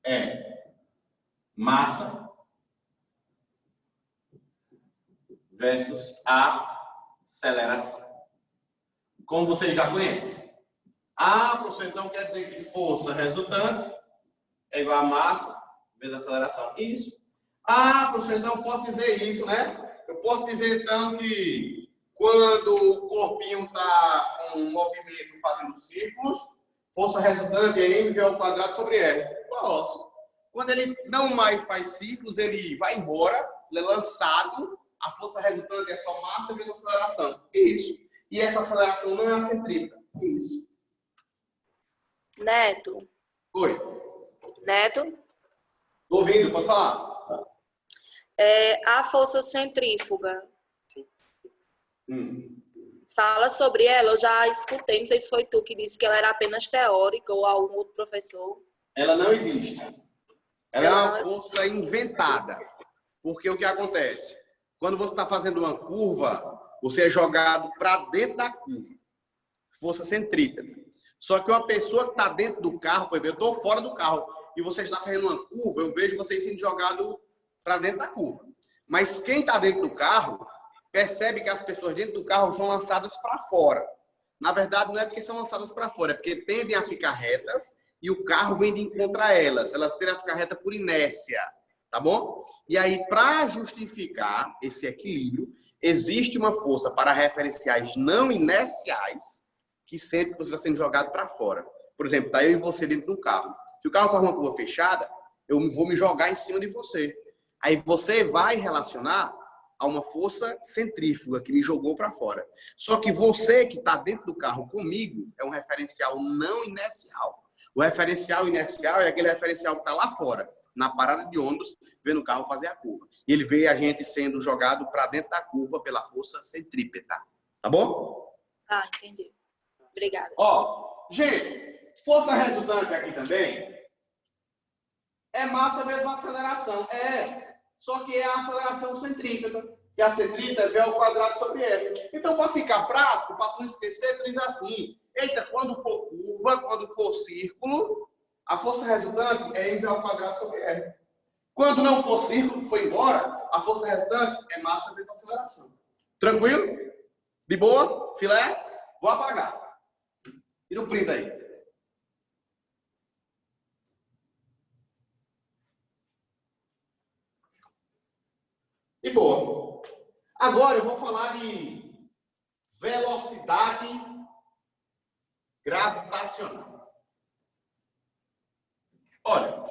é massa versus aceleração. Como vocês já conhecem. Ah, professor, então quer dizer que força resultante é igual a massa vezes aceleração. Isso. Ah, professor, então eu posso dizer isso, né? Eu posso dizer, então, que quando o corpinho está com um movimento fazendo círculos, força resultante é mv ao quadrado sobre r. Posso. Quando ele não mais faz círculos, ele vai embora, ele é lançado, a força resultante é só massa vezes aceleração. Isso. E essa aceleração não é a centrípeta. Isso. Neto. Oi. Neto. Tô ouvindo, pode falar. A força centrífuga. Hum. Fala sobre ela, eu já escutei, não sei se foi tu que disse que ela era apenas teórica ou algum outro professor. Ela não existe. Ela é uma força inventada. Porque o que acontece? Quando você está fazendo uma curva, você é jogado para dentro da curva. Força centrípeta. Só que uma pessoa que está dentro do carro, por exemplo, eu estou fora do carro e você está fazendo uma curva, eu vejo vocês sendo jogados para dentro da curva. Mas quem está dentro do carro percebe que as pessoas dentro do carro são lançadas para fora. Na verdade, não é porque são lançadas para fora, é porque tendem a ficar retas e o carro vem de encontro a elas. Elas tendem a ficar retas por inércia, tá bom? E aí, para justificar esse equilíbrio, existe uma força para referenciais não inerciais que sente que você está sendo jogado para fora. Por exemplo, tá eu e você dentro do carro. Se o carro faz uma curva fechada, eu vou me jogar em cima de você. Aí você vai relacionar a uma força centrífuga que me jogou para fora. Só que você que está dentro do carro comigo é um referencial não inercial. O referencial inercial é aquele referencial que está lá fora, na parada de ônibus, vendo o carro fazer a curva. E ele vê a gente sendo jogado para dentro da curva pela força centrípeta. Tá bom? Ah, entendi. Obrigada. Ó, gente, força resultante aqui também é massa vezes aceleração. Só que é a aceleração centrípeta. que a centrípeta é V ao quadrado sobre R. Então, para ficar prático, para não esquecer, tu diz assim, eita, quando for curva, quando for círculo, a força resultante é mv ao quadrado sobre R. Quando não for círculo, foi embora, a força resultante é massa vezes aceleração. Tranquilo? De boa? Filé? Vou apagar. Tira o print aí. De boa. Agora eu vou falar de velocidade gravitacional. Olha.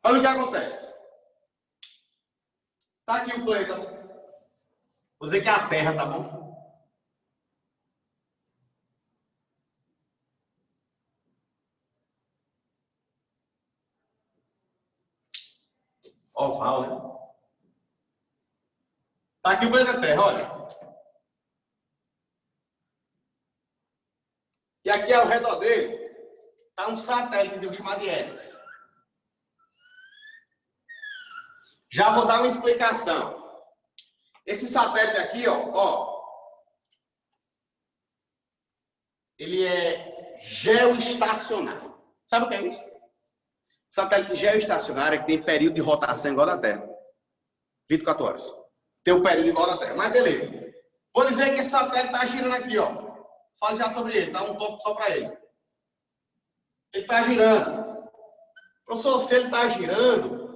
Olha o que acontece. Tá aqui o planeta. Vou dizer que é a Terra, tá bom? Oval, né? Tá aqui o planeta Terra, olha. E aqui ao redor dele tá um satélite chamado de S. Já vou dar uma explicação. Esse satélite aqui, ó, ele é geoestacionário. Sabe o que é isso? Satélite geoestacionário é que tem período de rotação igual da Terra. 24 horas. Tem um período igual da Terra. Mas beleza. Vou dizer que esse satélite está girando aqui, ó. Fale já sobre ele, dá um toque só para ele. Ele está girando. Professor, se ele está girando,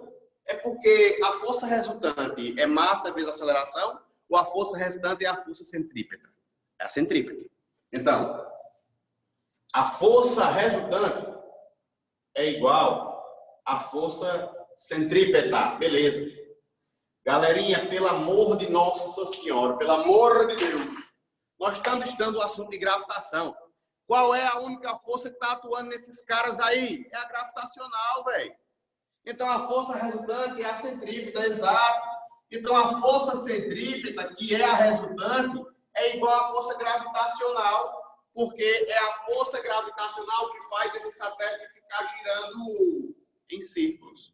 é porque a força resultante é massa vezes aceleração, ou a força restante é a força centrípeta? É a centrípeta. Então, a força resultante é igual à força centrípeta. Beleza. Galerinha, pelo amor de Nossa Senhora, pelo amor de Deus, nós estamos estudando o assunto de gravitação. Qual é a única força que está atuando nesses caras aí? É a gravitacional, velho. Então, a força resultante é a centrípeta, exato. Então, a força centrípeta, que é a resultante, é igual à força gravitacional, porque é a força gravitacional que faz esse satélite ficar girando em círculos.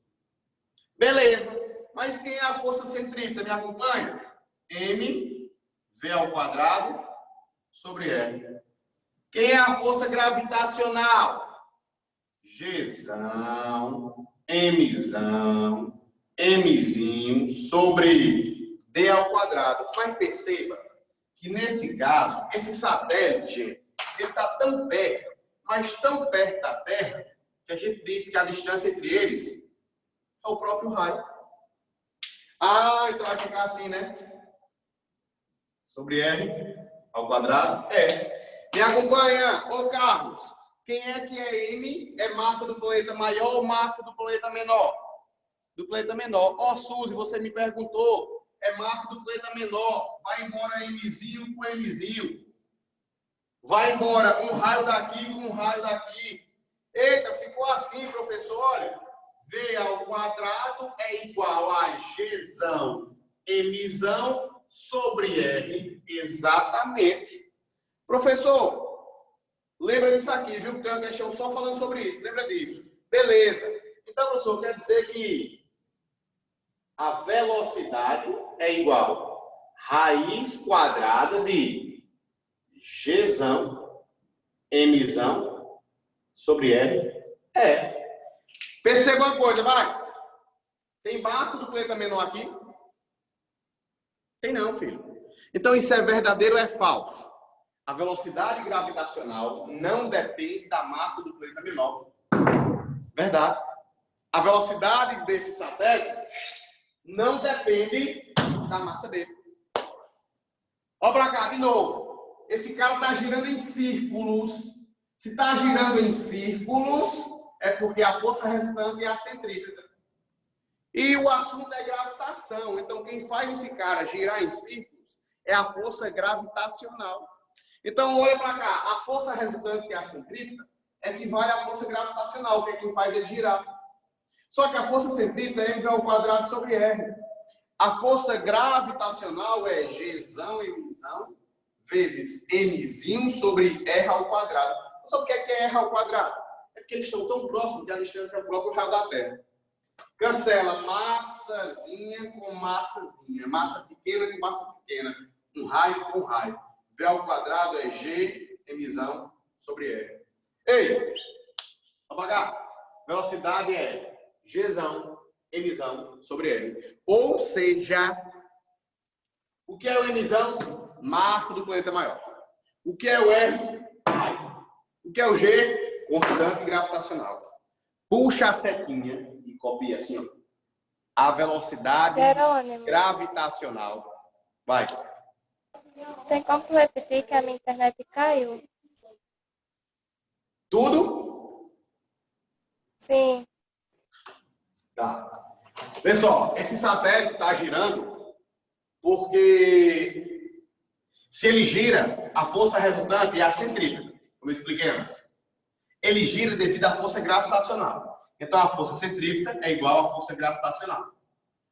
Beleza. Mas quem é a força centrípeta? Me acompanha? M, V ao quadrado, sobre R. Quem é a força gravitacional? Gzão, Mzão, Mzinho, sobre D ao quadrado. Mas perceba que nesse caso, esse satélite, gente, ele está tão perto, mas tão perto da Terra, que a gente diz que a distância entre eles é o próprio raio. Ah, então vai ficar assim, né? Sobre R ao quadrado. É. Me acompanha, ô Carlos. Quem é que é M? É massa do planeta maior ou massa do planeta menor? Do planeta menor. Ó, Suzy, você me perguntou. É massa do planeta menor. Vai embora Mzinho com Mzinho. Vai embora um raio daqui com um raio daqui. Eita, ficou assim, professor. Olha. V ao quadrado é igual a Gzão, Mzão sobre R. Exatamente. Professor, lembra disso aqui, viu? Tem uma questão só falando sobre isso. Lembra disso. Beleza. Então, professor, quer dizer que a velocidade é igual a raiz quadrada de Gzão, Mzão sobre R. É. Perceba uma coisa, vai. Tem massa do planeta menor aqui? Tem não, filho. Então, isso é verdadeiro ou é falso? A velocidade gravitacional não depende da massa do planeta menor. Verdade. A velocidade desse satélite não depende da massa dele. Olha para cá, de novo. Esse cara está girando em círculos. Se está girando em círculos, é porque a força resultante é a centrípeta. E o assunto é gravitação. Então, quem faz esse cara girar em círculos é a força gravitacional. Então, olha para cá. A força resultante, que é a centrípeta, equivale à força gravitacional, que é quem faz ele girar. Só que a força centrípeta é mv ao quadrado sobre r. A força gravitacional é gzão, mzão, vezes nzinho sobre r ao quadrado. Só porque é r ao quadrado? É porque eles estão tão próximos que a distância é o próprio raio da Terra. Cancela massazinha com massazinha. Massa pequena com massa pequena. Um raio com raio. V ao quadrado é g, mzão, sobre r. Ei, vamos pagar. Velocidade é gzão, mzão, sobre r. Ou seja, o que é o mzão? Massa do planeta maior. O que é o r? Raio. O que é o g? Constante gravitacional. Puxa a setinha e copia assim, ó. A velocidade Jerônimo, gravitacional. Vai. tem como repetir que a minha internet caiu? Tudo? Sim. Tá. Pessoal, esse satélite está girando porque se ele gira, a força resultante é a centrípeta, como eu expliquei antes. Ele gira devido à força gravitacional. Então, a força centrípeta é igual à força gravitacional.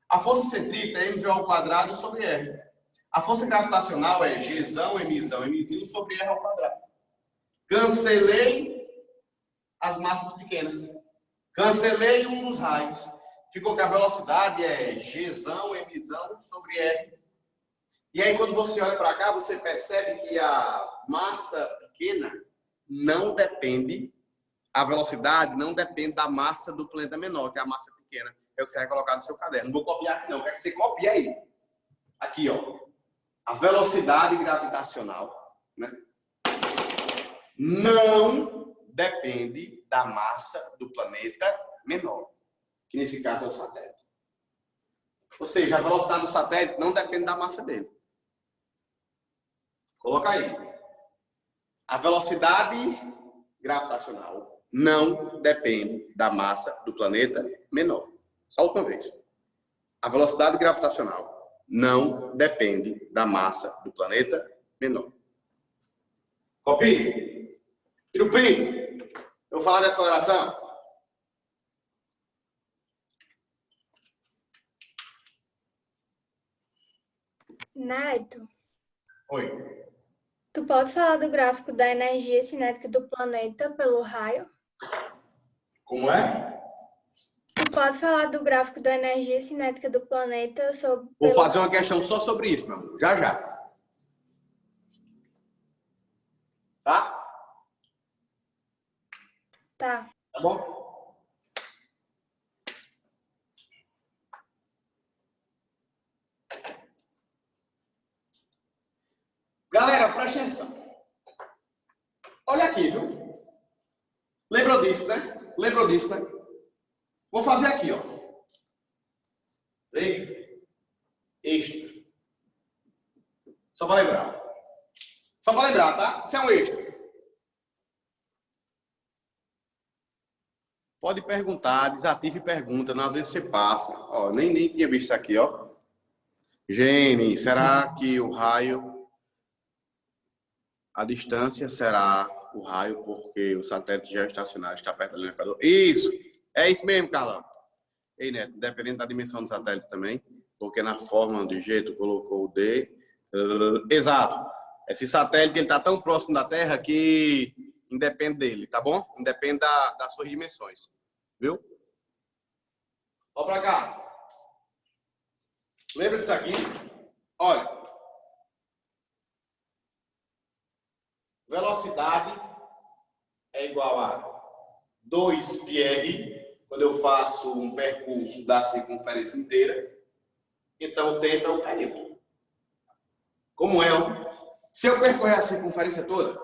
A força centrípeta é mv ao quadrado sobre r. A força gravitacional é gzão, mzinho sobre r ao quadrado. Cancelei as massas pequenas. Cancelei um dos raios. Ficou que a velocidade é gzão, mzão sobre r. E aí, quando você olha para cá, você percebe que a massa pequena não depende, a velocidade não depende da massa do planeta menor, que é a massa pequena. É o que você vai colocar no seu caderno. Não vou copiar aqui, não. Quero que você copie aí. Aqui, ó. A velocidade gravitacional, né, não depende da massa do planeta menor, que nesse caso é o satélite. Ou seja, a velocidade do satélite não depende da massa dele. Coloca aí. A velocidade gravitacional não depende da massa do planeta menor. Só outra vez. A velocidade gravitacional não depende da massa do planeta menor. Copie. Tira o print. Eu vou falar de aceleração. Neto, Oi. tu pode falar do gráfico da energia cinética do planeta pelo raio? Como é? Tu pode falar do gráfico da energia cinética do planeta sobre... Vou fazer uma questão só sobre isso, meu amor. Já, já. Tá? Tá. Tá bom? Galera, presta atenção. Olha aqui, viu? Lembrou disso, né? Lembrou disso, né? Vou fazer aqui, ó. Veja. Extra. Só para lembrar. Só para lembrar, tá? Isso é um extra. Pode perguntar, desative pergunta. Às vezes você passa. Ó, nem tinha visto isso aqui, ó. Gene, será que o raio... A distância será o raio porque o satélite geoestacionário está perto do limitador? Isso! É isso mesmo, Carlão. Ei, Neto, dependendo da dimensão do satélite também, porque na forma do jeito colocou o D. Exato. Esse satélite está tão próximo da Terra que independe dele, tá bom? Independe das suas dimensões. Viu? Olha para cá. Lembra disso aqui? Olha. Velocidade é igual a 2πr, quando eu faço um percurso da circunferência inteira. Então, o tempo é o período. Como é? Se eu percorrer a circunferência toda,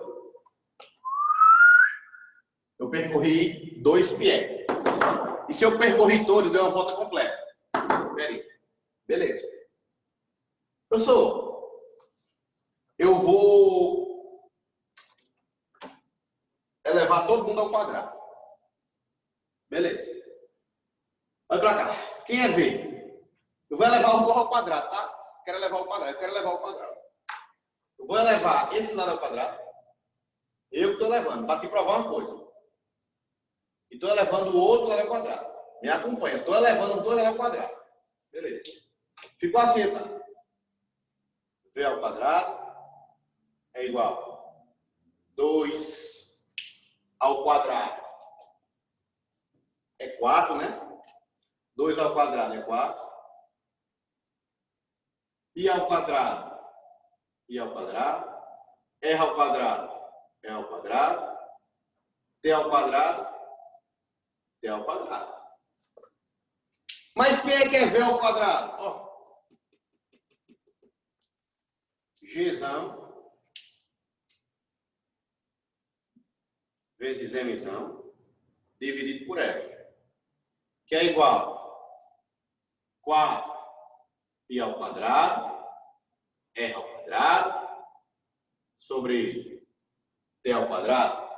eu percorri 2πr. E se eu percorri todo, eu dei uma volta completa. Período. Beleza. Professor, eu vou elevar todo mundo ao quadrado. Beleza. Olha pra cá. Quem é V? Eu vou elevar o ao quadrado, tá? Quero elevar ao quadrado. Eu quero elevar ao quadrado. Eu vou elevar esse lado ao quadrado. Eu que estou levando. Para te provar uma coisa. E estou elevando o outro lado ao quadrado. Me acompanha. Estou elevando 2 ao quadrado. Beleza. Ficou assim, tá? V ao quadrado é igual a 2 ao quadrado é 4, né? 2 ao quadrado é 4. I ao quadrado, I ao quadrado. R ao quadrado, E ao quadrado. T ao quadrado, T ao quadrado. Mas quem é que é V ao quadrado? Ó. Gzão vezes Mzão dividido por R, que é igual a 4 π ao quadrado, R ao quadrado, sobre T ao quadrado,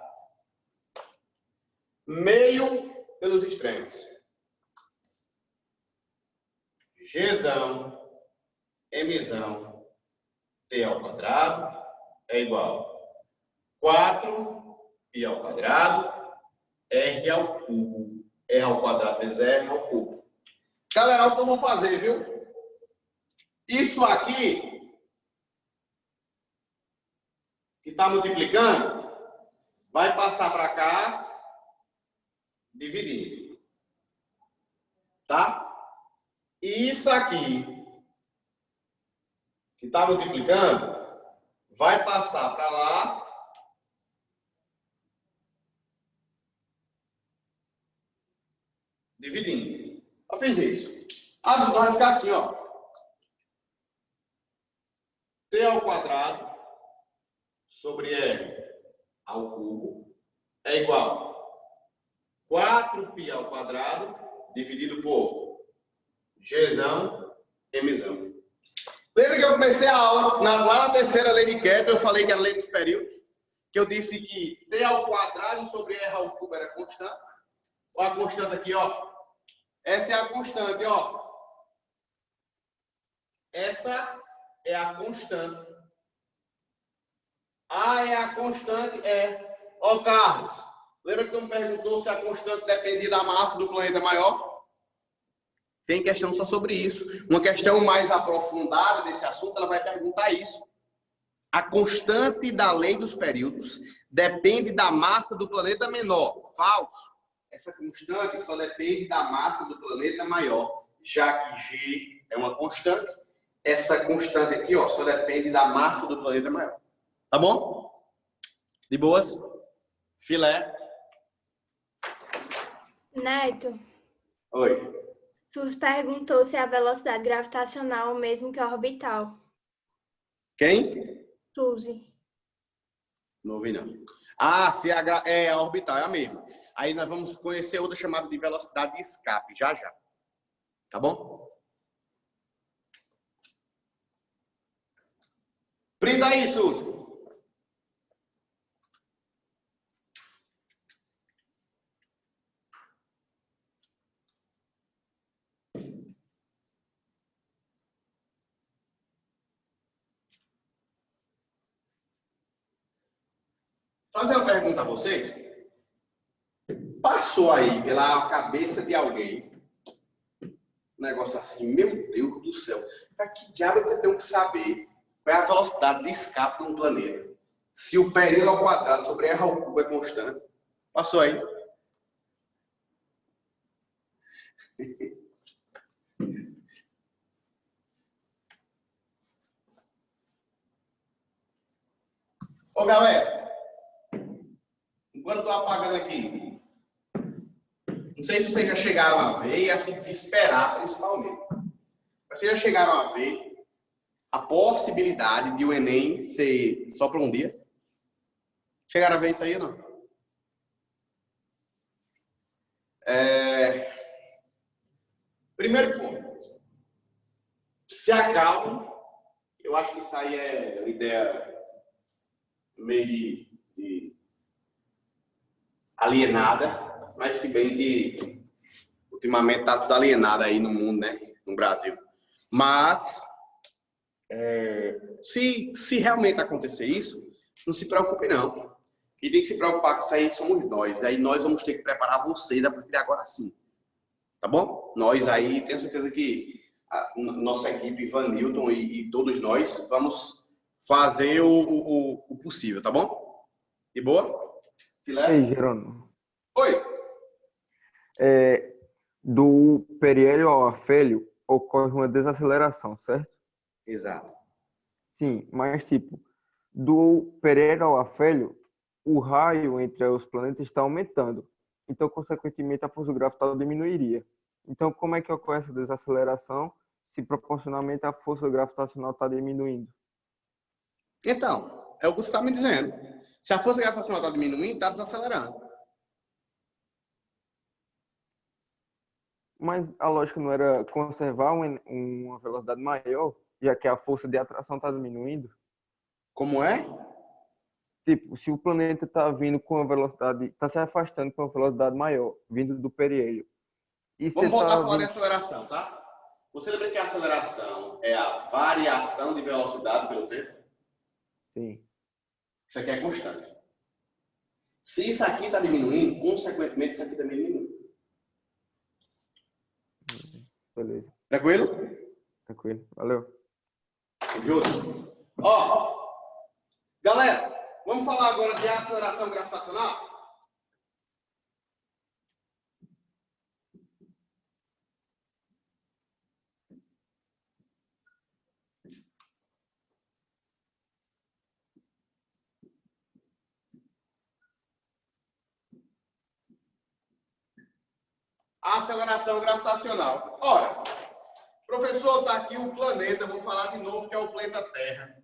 meio pelos extremos. Gzão, Mzão, T ao quadrado é igual a 4 π ao quadrado, R ao cubo. R ao quadrado vezes R ao cubo. Galera, olha o que eu vou fazer, viu? Isso aqui, que está multiplicando, vai passar para cá, dividindo. Tá? E isso aqui, que está multiplicando, vai passar para lá, dividindo. Eu fiz isso. A divisão vai ficar assim, ó. T ao quadrado sobre R ao cubo é igual a 4 π ao quadrado dividido por Gzão, Mzão. Lembra que eu comecei a aula, lá na terceira lei de Kepler, eu falei que era a lei dos períodos, que eu disse que T ao quadrado sobre R ao cubo era constante. Olha a constante aqui, ó. Essa é a constante, ó. Essa é a constante. A é a constante, é. Ó, Carlos, lembra que tu me perguntou se a constante dependia da massa do planeta maior? Tem questão só sobre isso. Uma questão mais aprofundada desse assunto, ela vai perguntar isso. A constante da lei dos períodos depende da massa do planeta menor. Falso. Essa constante só depende da massa do planeta maior, já que G é uma constante. Essa constante aqui, ó, só depende da massa do planeta maior. Tá bom? De boas? Filé. Neto, Oi. Suzy perguntou se a velocidade gravitacional é o mesmo que a orbital. Quem? Suzy. Não ouvi, não. Ah, se a orbital, é a mesma. Aí nós vamos conhecer outra chamada de velocidade de escape, já já. Tá bom? Printa aí, Suzy. Fazer uma pergunta a vocês. Passou aí pela cabeça de alguém um negócio assim, meu Deus do céu, para que diabo que eu tenho que saber qual é a velocidade de escape de um planeta? Se o período ao quadrado sobre R ao cubo é constante. Passou aí? Ô, galera, enquanto eu tô apagando aqui, não sei se vocês já chegaram a ver e a se desesperar, principalmente. Vocês já chegaram a ver a possibilidade de o Enem ser só para um dia? Chegaram a ver isso aí ou não? Primeiro ponto. Se acalmam. Eu acho que isso aí é uma ideia meio de alienada, mas se bem que ultimamente está tudo alienado aí no mundo, né? No Brasil. Mas se realmente acontecer isso, não se preocupe não. E tem que se preocupar com isso aí somos nós. Aí nós vamos ter que preparar vocês a partir de agora sim. Tá bom? Nós aí, tenho certeza que a nossa equipe, Van Newton e todos nós, vamos fazer o possível, tá bom? De boa? Filé? Ei, Jerônimo. Oi! Do periélio ao afélio ocorre uma desaceleração, certo? Exato. Sim, mas tipo, do periélio ao afélio, o raio entre os planetas está aumentando. Então, consequentemente, a força gravital diminuiria. Então, como é que ocorre essa desaceleração se proporcionalmente a força gravitacional está diminuindo? Então, é o que você está me dizendo. Se a força gravitacional está diminuindo, está desacelerando. Mas a lógica não era conservar uma velocidade maior, já que a força de atração está diminuindo? Como é? Tipo, se o planeta está vindo com uma velocidade, está se afastando com uma velocidade maior, vindo do periélio. E você Vamos voltar a está falar de vindo... aceleração, tá? Você lembra que a aceleração é a variação de velocidade pelo tempo? Sim. Isso aqui é constante. Se isso aqui está diminuindo, consequentemente isso aqui também diminui. Beleza. Tranquilo? Tranquilo. Valeu. Junto. Ó, galera, vamos falar agora de aceleração gravitacional? Aceleração gravitacional. Ora, professor, está aqui o planeta, vou falar de novo que é o planeta Terra.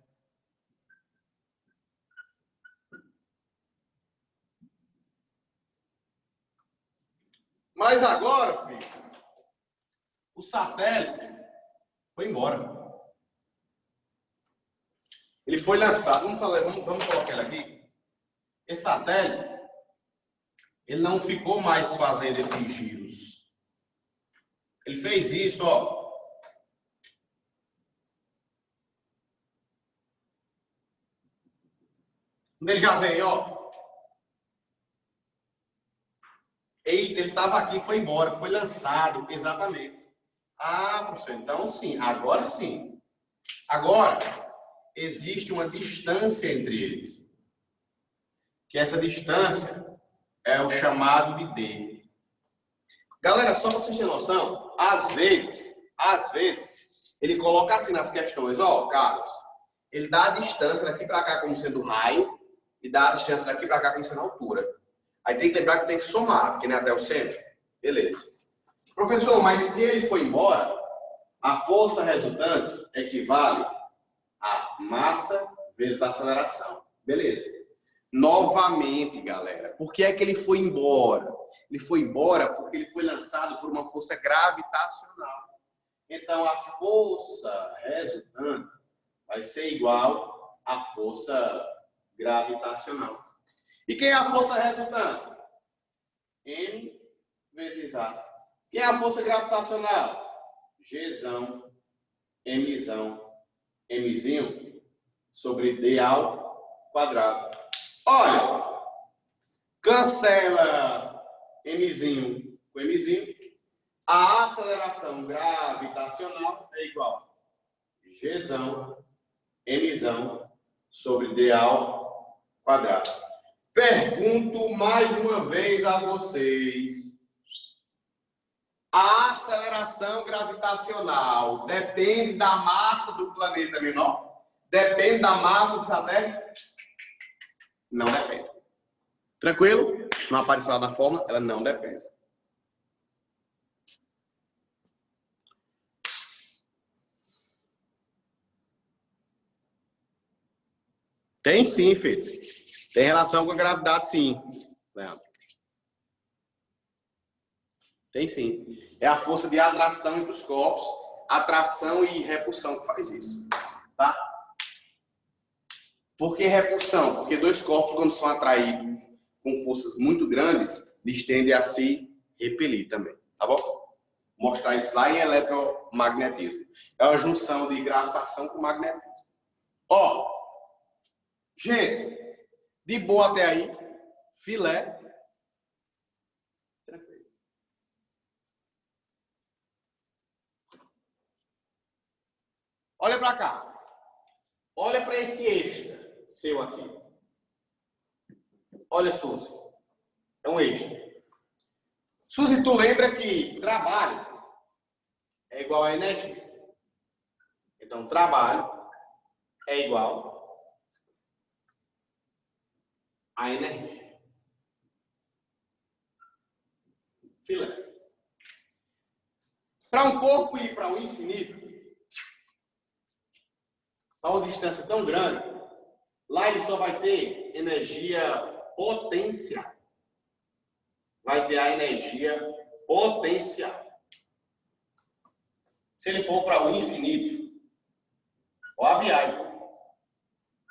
Mas agora, filho, o satélite foi embora. Ele foi lançado, vamos colocar ele aqui. Esse satélite, ele não ficou mais fazendo esses giros. Ele fez isso, ó. Quando ele já veio, ó. Eita, ele estava aqui, foi embora, foi lançado, exatamente. Ah, professor, então sim, agora sim. Agora, existe uma distância entre eles. Que essa distância é o chamado de D. Galera, só para vocês terem noção, às vezes, ele coloca assim nas questões, ó, Carlos, ele dá a distância daqui para cá como sendo raio e dá a distância daqui para cá como sendo altura. Aí tem que lembrar que tem que somar, porque não é até o centro. Beleza. Professor, mas se ele foi embora, a força resultante equivale a massa vezes aceleração. Beleza. Novamente, galera, por que é que ele foi embora? Ele foi embora porque ele foi lançado por uma força gravitacional. Então, a força resultante vai ser igual à força gravitacional. E quem é a força resultante? M vezes A. Quem é a força gravitacional? Gzão, Mzão, Mzinho, sobre D ao quadrado. Olha, cancela Mzinho com Mzinho. A aceleração gravitacional é igual a Gzão, Mzão, sobre D ao quadrado. Pergunto mais uma vez a vocês. A aceleração gravitacional depende da massa do planeta menor? Depende da massa do satélite? Não depende. Tranquilo? Não apareceu lá na fórmula, ela não depende. Tem sim, filho. Tem relação com a gravidade, sim. Leandro. Tem sim. É a força de atração entre os corpos, atração e repulsão que faz isso. Tá? Por que repulsão? Porque dois corpos, quando são atraídos com forças muito grandes, eles tendem a se repelir também. Tá bom? Vou mostrar isso lá em eletromagnetismo. É uma junção de gravitação com magnetismo. Ó, gente, de boa até aí, filé. Olha para cá. Olha para esse extra seu aqui. Olha, Suzy. É um extra. Suzy, tu lembra que trabalho é igual a energia. Então, trabalho é igual a energia. Filé. Para um corpo ir para o infinito, para uma distância tão grande, lá ele só vai ter energia potencial. Vai ter a energia potencial. Se ele for para o infinito, ou a viagem,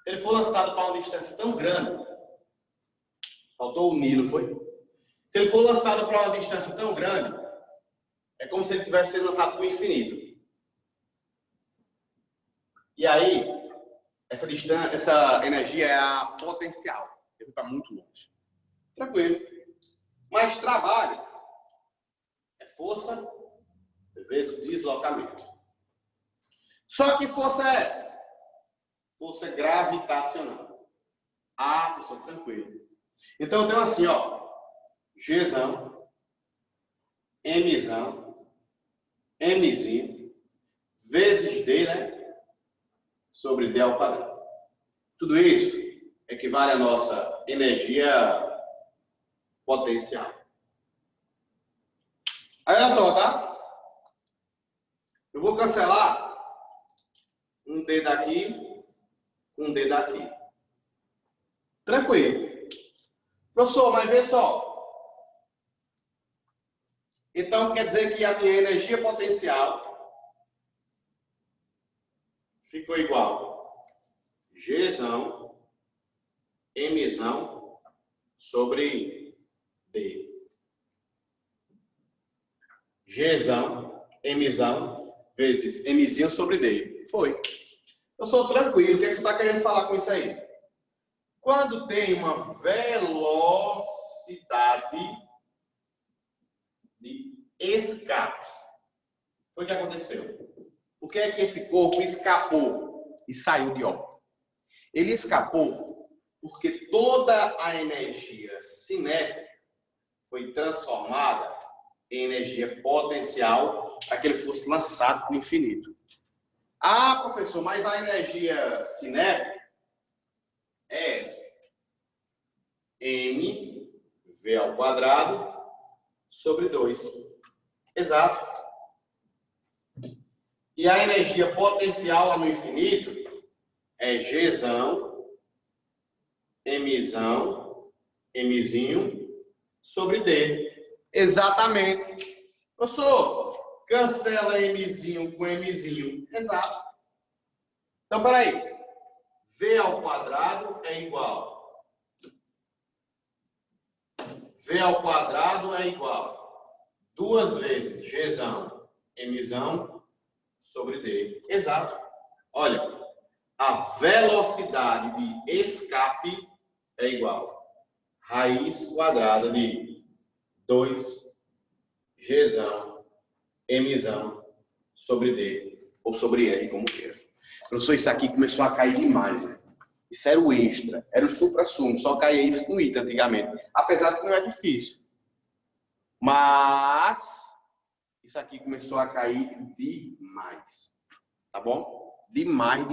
se ele for lançado para uma distância tão grande, faltou o Nilo, foi? Se ele for lançado para uma distância tão grande, é como se ele tivesse sido lançado para o infinito. E aí, essa distância, essa energia é a potencial. Ele está muito longe. Tranquilo. Mas trabalho é força vezes deslocamento. Só que força é essa? Força gravitacional. Ah, pessoal, tranquilo. Então, tem assim, ó. Gzão, Mzão, Mzinho, vezes D, né? Sobre D ao quadrado. Tudo isso equivale à nossa energia potencial. Aí, olha só, tá? Eu vou cancelar um D daqui com um D daqui. Tranquilo. Professor, mas vê só. Então, quer dizer que a minha energia potencial ficou igual Gzão, Mzão sobre D. Gzão, Mzão vezes Mzinho sobre D. Foi. Eu sou tranquilo. O que é que você está querendo falar com isso aí? Quando tem uma velocidade de escape, foi o que aconteceu. Por que é que esse corpo escapou e saiu de órbita? Ele escapou porque toda a energia cinética foi transformada em energia potencial para que ele fosse lançado para o infinito. Ah, professor, mas a energia cinética é essa. mv ao quadrado sobre 2. Exato. E a energia potencial lá no infinito é Gzão, Mzão, Mzinho sobre D. Exatamente. Professor, cancela Mzinho com Mzinho. Exato. Então, peraí. V ao quadrado é igual. V ao quadrado é igual 2 vezes Gzão, Mzão sobre D. Exato. Olha, a velocidade de escape é igual raiz quadrada de 2 Gzão, Mzão sobre D, ou sobre R, como queira. Professor, isso aqui começou a cair demais, né? Isso era o extra, era o supra-sumo, só caía isso com ITA antigamente. Apesar de que não é difícil. Mas isso aqui começou a cair demais. Tá bom? Demais.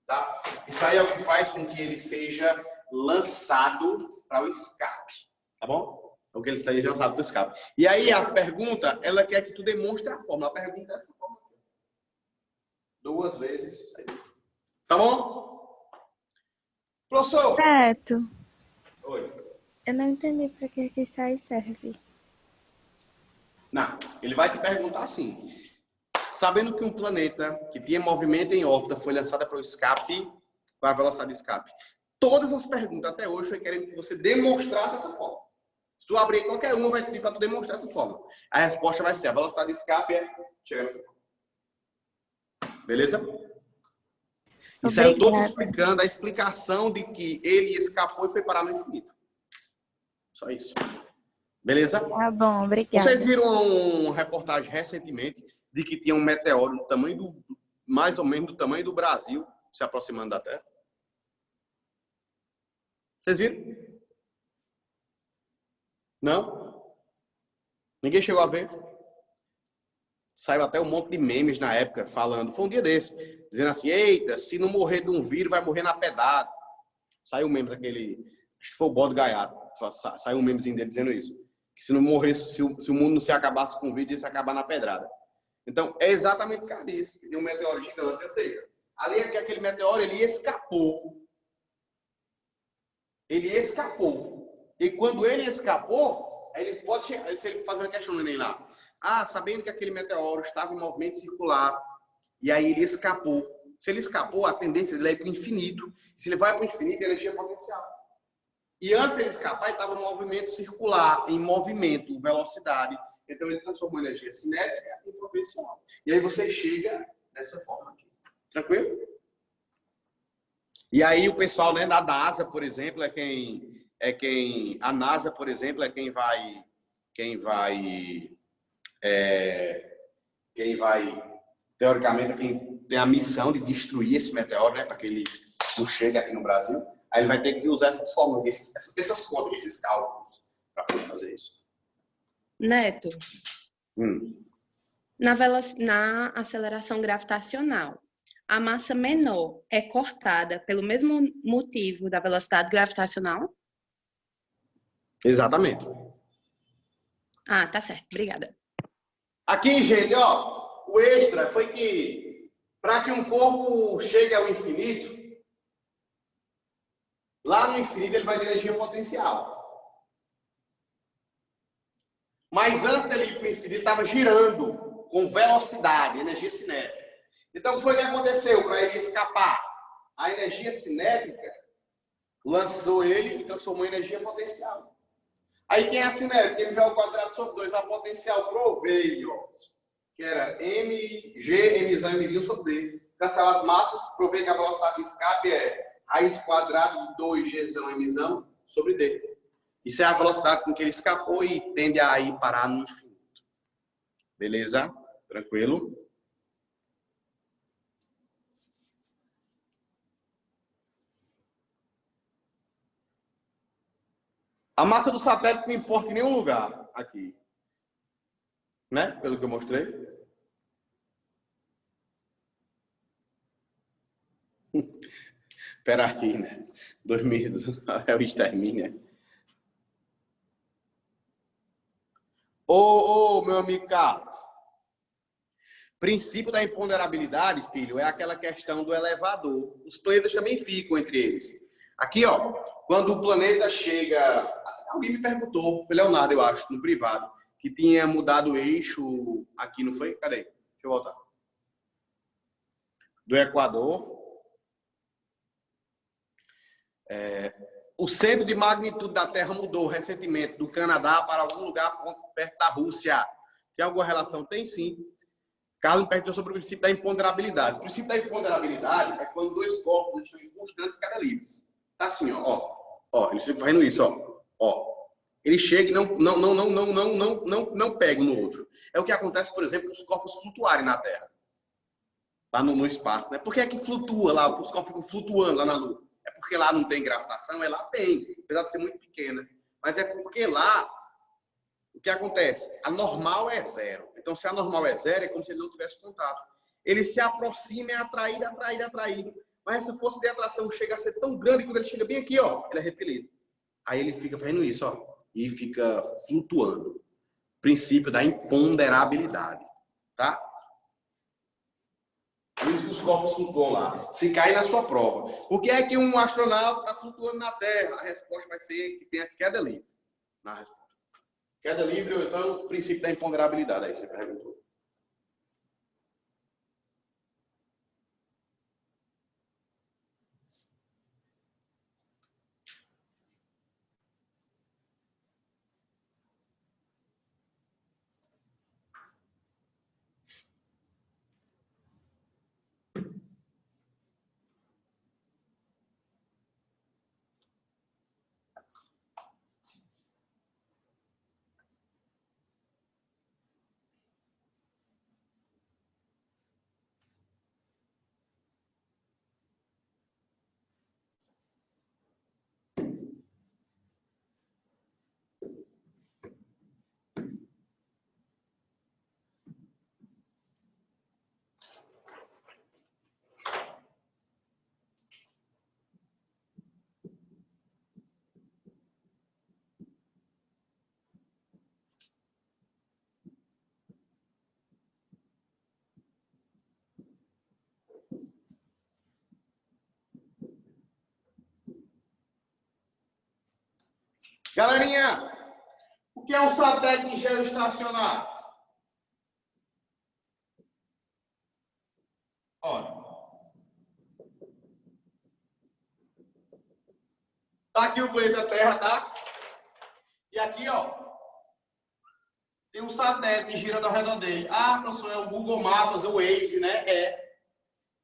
Tá? Isso aí é o que faz com que ele seja lançado para o escape. Tá bom? É o que ele seja lançado para o escape. E aí a pergunta, ela quer que tu demonstre a fórmula. A pergunta é essa fórmula. 2 vezes. Tá bom? Professor. Certo. Oi. Eu não entendi para que isso aí serve. Não, ele vai te perguntar assim. Sabendo que um planeta que tinha movimento em órbita foi lançado para o escape, com a velocidade de escape, todas as perguntas até hoje foi querendo que você demonstrasse essa forma. Se tu abrir qualquer uma, vai pedir para tu demonstrar essa forma. A resposta vai ser, a velocidade de escape é chegar nessa forma. Beleza? Isso aí eu estou explicando a explicação de que ele escapou e foi parar no infinito. Só isso. Beleza? Tá bom, obrigada. Vocês viram uma reportagem recentemente de que tinha um meteoro do tamanho mais ou menos do tamanho do Brasil se aproximando da Terra? Vocês viram? Não? Ninguém chegou a ver? Saiu até um monte de memes na época falando, foi um dia desse, dizendo assim, eita, se não morrer de um vírus, vai morrer na pedrada. Saiu um meme daquele, acho que foi o Bode Gaiato, saiu um memezinho dele dizendo isso. Que se não morresse, se o mundo não se acabasse com o vírus, ia se acabar na pedrada. Então, é exatamente por causa disso, que tem um meteoro gigante, ou seja, ali aquele meteoro, ele escapou. Ele escapou. E quando ele escapou, ele pode, se ele fazer uma questão no Enem lá, sabendo que aquele meteoro estava em movimento circular, e aí ele escapou. Se ele escapou, a tendência dele é ir para o infinito. Se ele vai para o infinito, é energia potencial. E antes de ele escapar, ele estava em movimento circular, em movimento, velocidade. Então ele transformou energia cinética em potencial. E aí você chega dessa forma aqui. Tranquilo? E aí o pessoal, né, da NASA, por exemplo, a NASA, por exemplo, é quem vai teoricamente, quem tem a missão de destruir esse meteoro, né, para que ele não chegue aqui no Brasil. Aí ele vai ter que usar essas fórmulas, essas contas, esses cálculos, para poder fazer isso. Neto, na aceleração gravitacional, a massa menor é cortada pelo mesmo motivo da velocidade gravitacional? Exatamente. Ah, tá certo. Obrigada. Aqui, gente, ó, o extra foi que para que um corpo chegue ao infinito, lá no infinito ele vai ter energia potencial. Mas antes dele ir para o infinito, estava girando com velocidade, energia cinética. Então, o que foi que aconteceu para ele escapar? A energia cinética lançou ele e transformou em energia potencial. Aí, quem é a cinética? MV ao quadrado sobre 2, a potencial proveio, que era mg, mzão, mzinho sobre d. Cancela as massas, proveio que a velocidade de escape é raiz quadrada de 2gzão, mzão, sobre d. Isso é a velocidade com que ele escapou e tende a ir parar no infinito. Beleza? Tranquilo? A massa do satélite não importa em nenhum lugar aqui. Né? Pelo que eu mostrei. Espera aqui, né? 2000 é o extermínio. Ô, meu amigo Carlos. Princípio da imponderabilidade, filho, é aquela questão do elevador. Os planetas também ficam entre eles. Aqui, ó, quando o planeta chega... Alguém me perguntou, foi Leonardo, eu acho, no privado, que tinha mudado o eixo aqui, não foi? Cadê? Deixa eu voltar. Do Equador. O centro de magnitude da Terra mudou recentemente do Canadá para algum lugar perto da Rússia. Tem alguma relação? Tem sim. Carlos me perguntou sobre o princípio da imponderabilidade. O princípio da imponderabilidade é quando dois corpos estão em constantes cara livres. Tá assim, ó, ele sempre fazendo isso, ó. Ele chega e não pega um no outro. É o que acontece, por exemplo, com os corpos flutuarem na Terra. Lá no espaço, né? Por que é que flutua lá, os corpos ficam flutuando lá na Lua? É porque lá não tem gravitação? Lá tem, apesar de ser muito pequena. Mas é porque lá, o que acontece? A normal é zero. Então, se a normal é zero, é como se ele não tivesse contato. Ele se aproxima, é atraído. Mas essa força de atração chega a ser tão grande que quando ele chega bem aqui, ó, ele é repelido. Aí ele fica fazendo isso, ó, e fica flutuando. Princípio da imponderabilidade, tá? Por isso que os corpos flutuam lá. Se cair na sua prova. Por que é que um astronauta está flutuando na Terra? A resposta vai ser que tem a queda livre na resposta. Queda livre ou então o princípio da imponderabilidade. Aí você perguntou. Galerinha, o que é um satélite geoestacionário? Olha. Tá aqui o planeta Terra, tá? E aqui, ó, tem um satélite girando ao redor dele. Ah, professor, é o Google Maps, o Waze, né? É.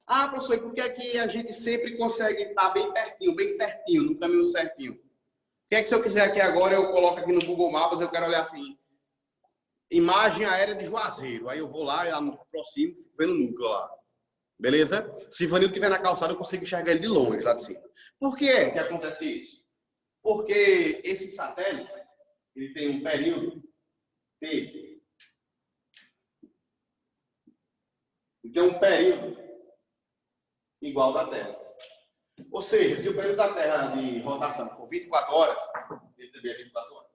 Ah, professor, e por que aqui a gente sempre consegue estar bem pertinho, bem certinho, no caminho certinho? O que é que se eu quiser aqui agora, eu coloco aqui no Google Maps, eu quero olhar assim, imagem aérea de Juazeiro. Aí eu vou lá, eu me aproximo, fico vendo o núcleo lá. Beleza? Se o Ivanildo estiver na calçada, eu consigo enxergar ele de longe, lá de cima. Por que que acontece isso? Porque esse satélite, ele tem um período T. Ele tem um período igual da Terra. Ou seja, se o período da Terra de rotação for 24 horas, ele também é 24 horas.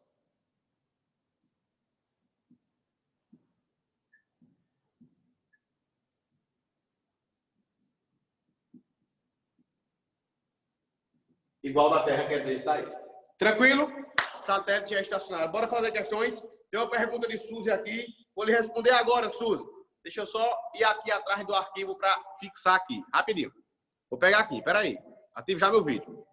Igual da Terra quer dizer isso aí. Tranquilo? Satélite é estacionário. Bora fazer questões. Tem uma pergunta de Suzy aqui. Vou lhe responder agora, Suzy. Deixa eu só ir aqui atrás do arquivo para fixar aqui. Rapidinho. Vou pegar aqui. Espera aí. Ativo já meu vídeo.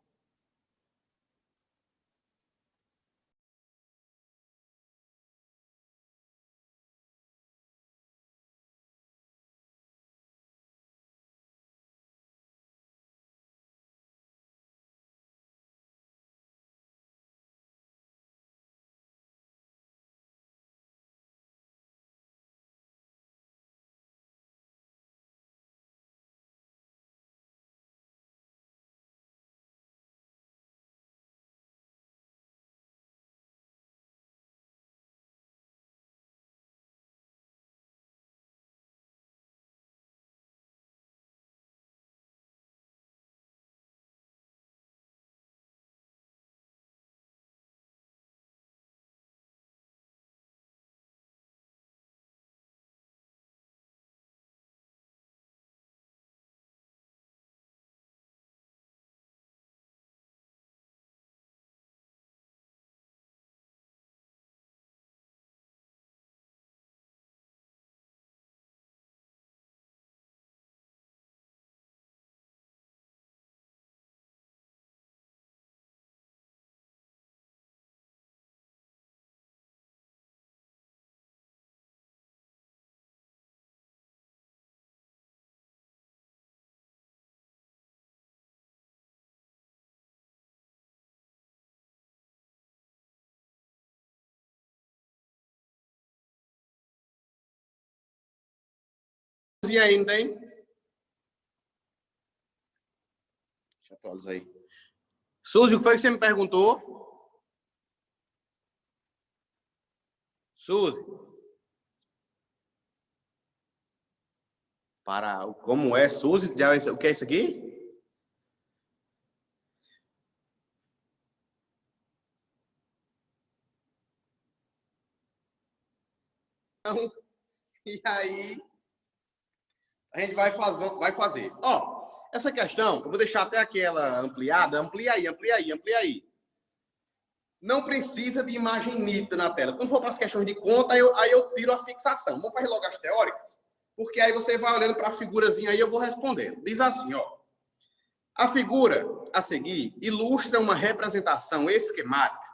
E aí, não tem? Deixa eu atualizar aí. Suzy, o que foi que você me perguntou? Suzy. Para como é, Suzy? O que é isso aqui? Então, e aí, a gente vai fazer. Ó, essa questão, eu vou deixar até aquela ampliada. Amplia aí. Não precisa de imagem nítida na tela. Quando for para as questões de conta, aí eu tiro a fixação. Vamos fazer logo as teóricas? Porque aí você vai olhando para a figurazinha aí e eu vou respondendo. Diz assim, ó. A figura a seguir ilustra uma representação esquemática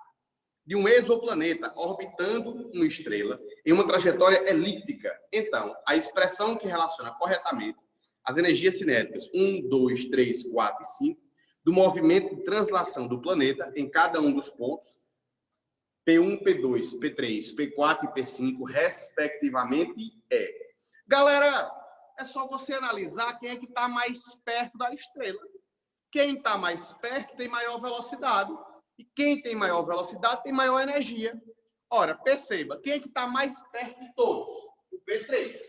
de um exoplaneta orbitando uma estrela em uma trajetória elíptica. Então, a expressão que relaciona corretamente as energias cinéticas 1, 2, 3, 4 e 5 do movimento de translação do planeta em cada um dos pontos P1, P2, P3, P4 e P5, respectivamente, é. Galera, é só você analisar quem é que está mais perto da estrela. Quem está mais perto tem maior velocidade. E quem tem maior velocidade tem maior energia. Ora, perceba, quem é que está mais perto de todos? O P3.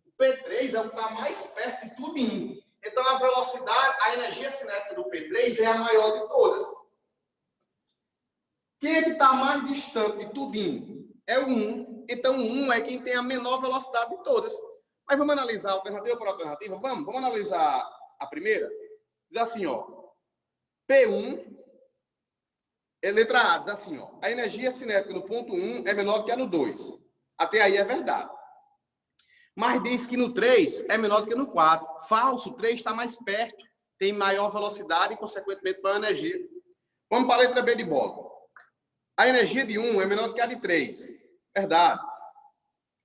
O P3 é o que está mais perto de tudinho. Então, a velocidade, a energia cinética do P3 é a maior de todas. Quem é que está mais distante de tudinho? É o 1. Então, o 1 é quem tem a menor velocidade de todas. Mas vamos analisar alternativa por alternativa? Vamos analisar a primeira? Diz assim, ó. P1 Letra A diz assim, ó. A energia cinética no ponto 1 é menor do que a no 2. Até aí é verdade. Mas diz que no 3 é menor do que no 4. Falso, o 3 está mais perto, tem maior velocidade e, consequentemente, maior energia. Vamos para a letra B de bola. A energia de 1 é menor do que a de 3. Verdade.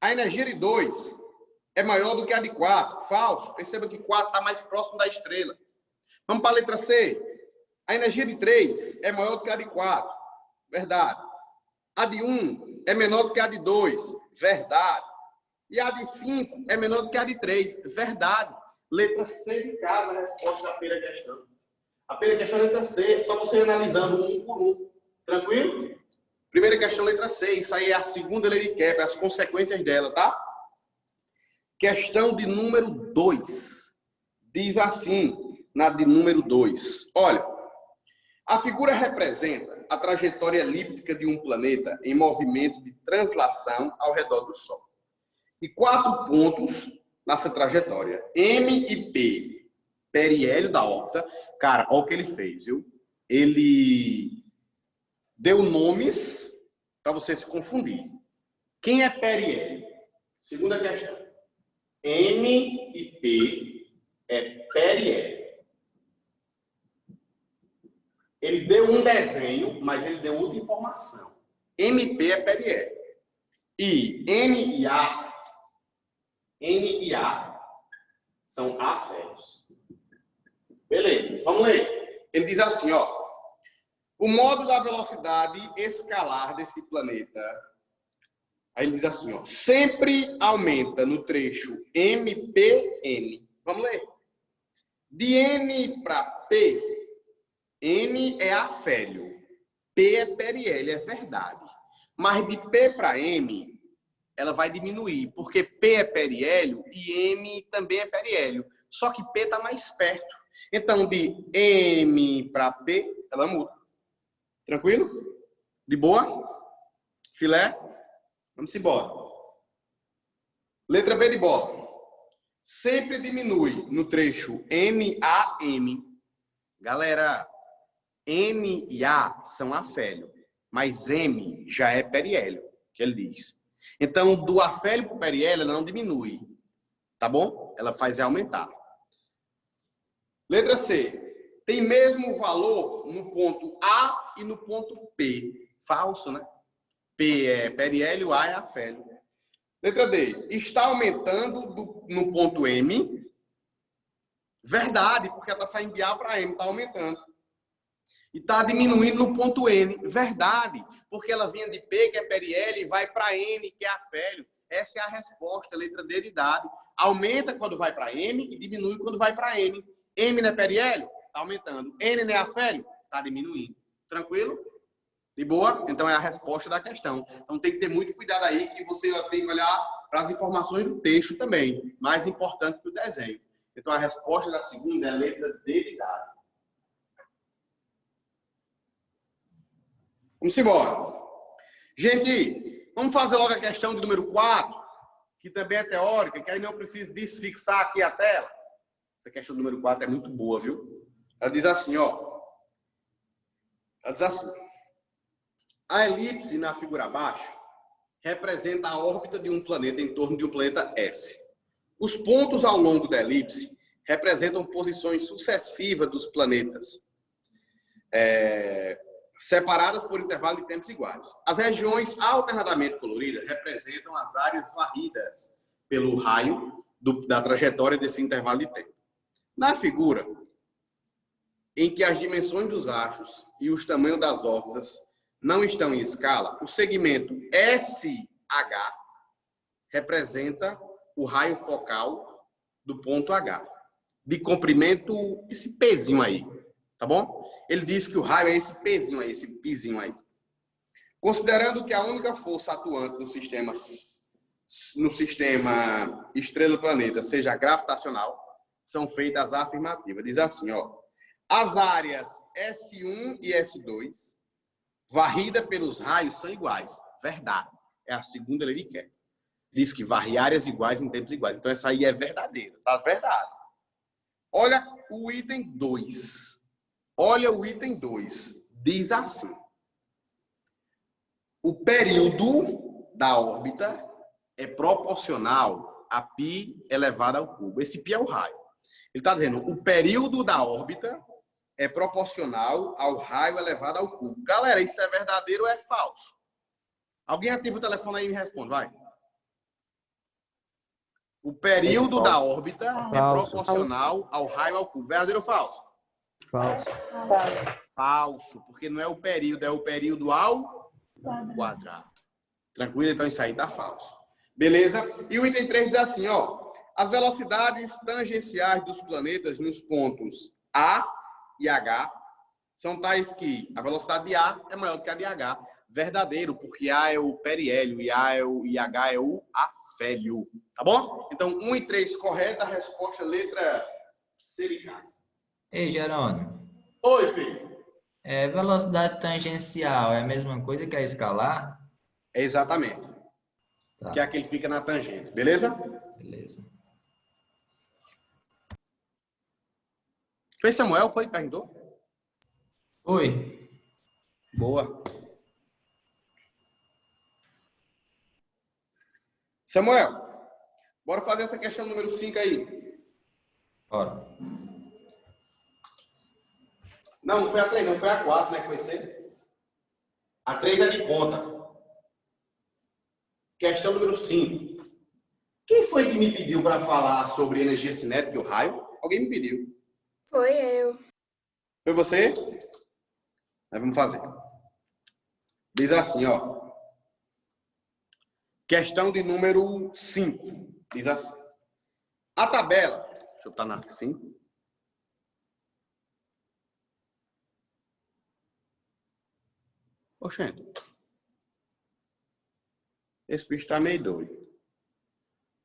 A energia de 2 é maior do que a de 4. Falso. Perceba que 4 está mais próximo da estrela. Vamos para a letra C. A energia de 3 é maior do que a de 4. Verdade. A de 1 é menor do que a de 2. Verdade. E a de 5 é menor do que a de 3. Verdade. Letra C de casa, a resposta da primeira questão. A primeira questão é letra C, só você analisando um por um. Tranquilo? Primeira questão, letra C. Isso aí é a segunda lei de Kepler, as consequências dela, tá? Questão de número 2. Diz assim, na de número 2. Olha, a figura representa a trajetória elíptica de um planeta em movimento de translação ao redor do Sol. E 4 pontos nessa trajetória. M e P, periélio da órbita. Cara, olha o que ele fez, viu? Ele deu nomes para você se confundir. Quem é periélio? Segunda questão. M e P é periélio. Ele deu um desenho, mas ele deu outra informação. MP é periélio. E N e A são afélios. Beleza, vamos ler. Ele diz assim, ó. O modo da velocidade escalar desse planeta, aí ele diz assim, ó. Sempre aumenta no trecho MPN. Vamos ler. De N para P, N é afélio. P é periélio, é verdade. Mas de P para M, ela vai diminuir, porque P é periélio e M também é periélio. Só que P está mais perto. Então, de M para P, ela muda. Tranquilo? De boa? Filé? Vamos embora. Letra B de bola. Sempre diminui no trecho NAM. Galera, N e A são afélio, mas M já é periélio, que ele diz. Então, do afélio para o periélio, ela não diminui. Tá bom? Ela faz aumentar. Letra C. Tem mesmo valor no ponto A e no ponto P. Falso, né? P é periélio, A é afélio. Letra D. Está aumentando no ponto M. Verdade, porque ela está saindo de A para M, está aumentando. E está diminuindo no ponto N. Verdade, porque ela vinha de P, que é periélio, e vai para N, que é afélio. Essa é a resposta, letra D de dado. Aumenta quando vai para M e diminui quando vai para N. M não é periélio? Está aumentando. N não é afélio? Está diminuindo. Tranquilo? De boa? Então é a resposta da questão. Então tem que ter muito cuidado aí, que você tem que olhar para as informações do texto também. Mais importante que o desenho. Então a resposta da segunda é a letra D de dado. Vamos embora. Gente, vamos fazer logo a questão de número 4, que também é teórica, que aí não preciso desfixar aqui a tela. Essa questão do número 4 é muito boa, viu? Ela diz assim, ó. Ela diz assim. A elipse na figura abaixo representa a órbita de um planeta em torno de um planeta S. Os pontos ao longo da elipse representam posições sucessivas dos planetas, separadas por intervalo de tempos iguais. As regiões alternadamente coloridas representam as áreas varridas pelo raio da trajetória desse intervalo de tempo. Na figura, em que as dimensões dos astros e os tamanhos das órbitas não estão em escala, o segmento SH representa o raio focal do ponto H, de comprimento, esse pezinho aí, tá bom? Ele diz que o raio é esse pezinho aí, esse pizinho aí. Considerando que a única força atuante no sistema estrela-planeta seja gravitacional, são feitas as afirmativas. Diz assim, ó. As áreas S1 e S2, varrida pelos raios, são iguais. Verdade. É a segunda lei de Kepler. Diz que varre áreas iguais em tempos iguais. Então, essa aí é verdadeira. Tá? Verdade. Olha o item 2. Olha o item 2. Diz assim. o período da órbita é proporcional a π elevado ao cubo. Esse π é o raio. Ele está dizendo, o período da órbita é proporcional ao raio elevado ao cubo. Galera, isso é verdadeiro ou é falso? Alguém ativa o telefone aí e me responde, vai. O período da órbita é proporcional ao raio ao cubo. Verdadeiro ou falso? Falso. Falso, porque não é o período, é o período ao quadrado. Tranquilo? Então isso aí tá falso. Beleza? E o item 3 diz assim, ó. As velocidades tangenciais dos planetas nos pontos A e H são tais que a velocidade de A é maior do que a de H. Verdadeiro, porque A é o periélio e H é o afélio. Tá bom? Então, 1 e 3 correta, a resposta letra C de casa. Ei, Jerônimo. Oi, filho. Velocidade tangencial é a mesma coisa que a escalar? É exatamente. Tá. Que é aquele que fica na tangente, beleza? Beleza. Foi Samuel, foi? Perguntou? Oi. Boa. Samuel, bora fazer essa questão número 5 aí. Bora. Não foi a 3, não foi a 4, né? Que foi ser. A 3 é de conta. Questão número 5. Quem foi que me pediu para falar sobre energia cinética e o raio? Alguém me pediu. Foi eu. Foi você? Nós vamos fazer. Diz assim, ó. Questão de número 5. Diz assim. A tabela... Deixa eu botar na 5. Oxente. Esse bicho tá meio doido.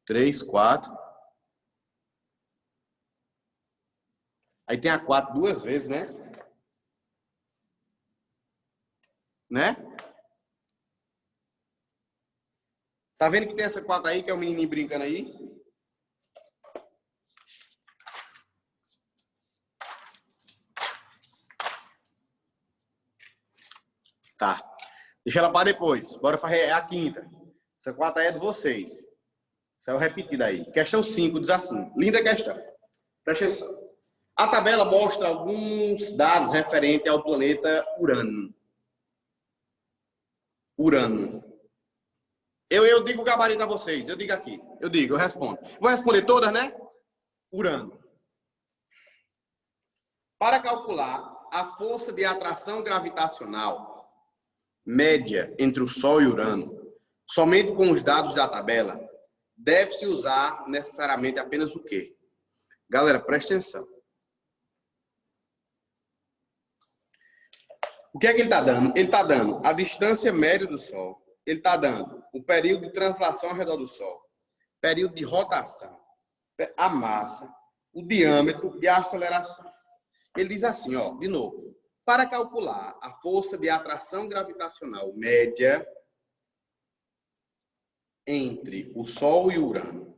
3, 4. Aí tem a 4 duas vezes, né? Né? Tá vendo que tem essa 4 aí, que é o menininho brincando aí? Tá. Deixa ela para depois. Bora fazer a quinta. Essa 4 aí é de vocês. Saiu repetida aí. Questão 5 diz assim. Linda questão. Presta atenção. A tabela mostra alguns dados referentes ao planeta Urano. Urano. Eu digo o gabarito a vocês. Eu digo aqui. Eu respondo. Vou responder todas, né? Urano. Para calcular a força de atração gravitacional média entre o Sol e Urano, somente com os dados da tabela, deve-se usar necessariamente apenas o quê? Galera, presta atenção. O que é que ele está dando? Ele está dando a distância média do Sol. Ele está dando o período de translação ao redor do Sol, período de rotação, a massa, o diâmetro e a aceleração. Ele diz assim, ó, de novo. Para calcular a força de atração gravitacional média entre o Sol e o Urano,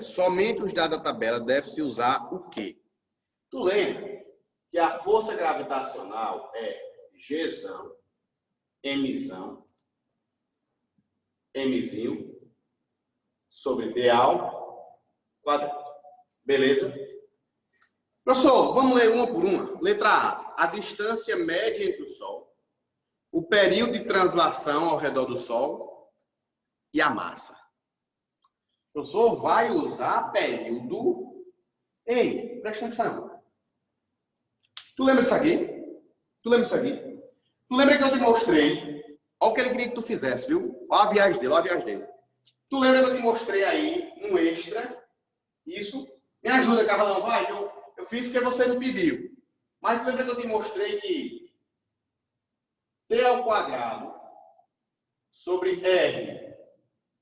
somente os dados da tabela deve-se usar o quê? Tu lembra que a força gravitacional é Gzão, Mzão, Mzinho, sobre D ao quadrado. Beleza? Professor, vamos ler uma por uma. Letra A. A distância média entre o Sol, o período de translação ao redor do Sol e a massa. O professor vai usar período... Ei, presta atenção. Tu lembra disso aqui? Tu lembra disso aqui? Tu lembra que eu te mostrei? Olha o que ele queria que tu fizesse, viu? Olha a viagem dele, olha a viagem dele. Tu lembra que eu te mostrei aí, um extra? Isso. Me ajuda, Carlão, vai. Eu fiz porque você me pediu. Mas tu lembra que eu te mostrei que T ao quadrado sobre R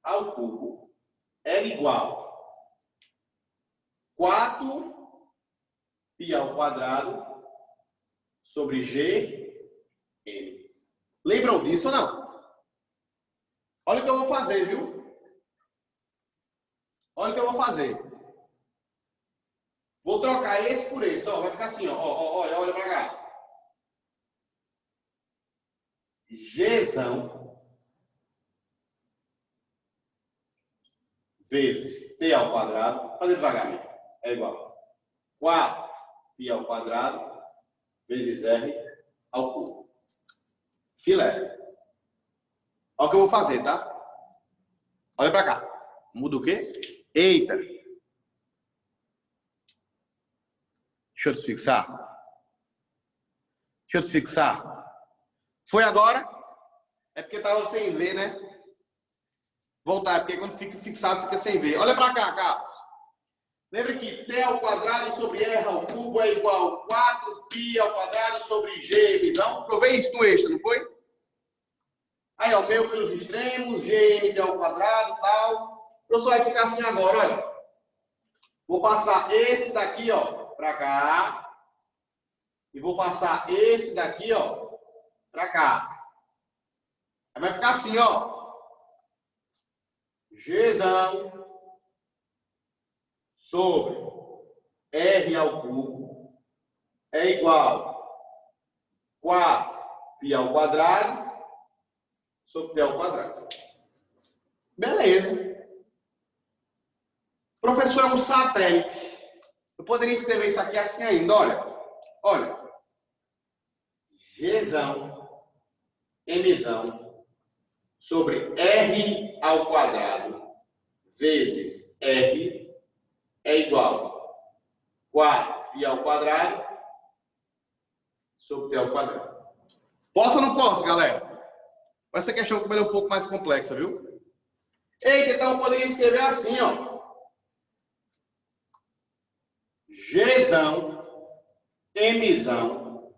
ao cubo é igual 4 π ao quadrado sobre G M. Lembram disso ou não? Olha o que eu vou fazer, viu? Olha o que eu vou fazer. Vou trocar esse por esse, ó, vai ficar assim, ó, olha pra cá. Gzão vezes T ao quadrado, fazer devagarmente, é igual a 4π ao quadrado vezes R ao cubo. Filé. Olha o que eu vou fazer, tá? Olha pra cá. Muda o quê? Eita. Deixa eu desfixar. Deixa eu desfixar. Foi agora? É porque tava sem ver, né? Voltar, porque quando fica fixado, fica sem ver. Olha pra cá, Carlos. Lembra que T ao quadrado sobre R ao cubo é igual a 4π ao quadrado sobre G, visão? Provei isso no extra, não foi? Aí, ó, meu pelos extremos, GM ao quadrado, tal. O professor vai ficar assim agora, olha. Vou passar esse daqui, ó, pra cá. E vou passar esse daqui, ó, pra cá. Aí vai ficar assim, ó. Gzão sobre R ao cubo é igual a 4π ao quadrado sobre T ao quadrado. Beleza. Professor, é um satélite. Eu poderia escrever isso aqui assim ainda, olha. Olha. Gzão, Mzão, sobre R ao quadrado vezes R é igual a 4π ao quadrado sobre T ao quadrado. Posso ou não posso, galera? Essa questão também é um pouco mais complexa, viu? Eita, então eu poderia escrever assim, ó. Gzão, Mzão,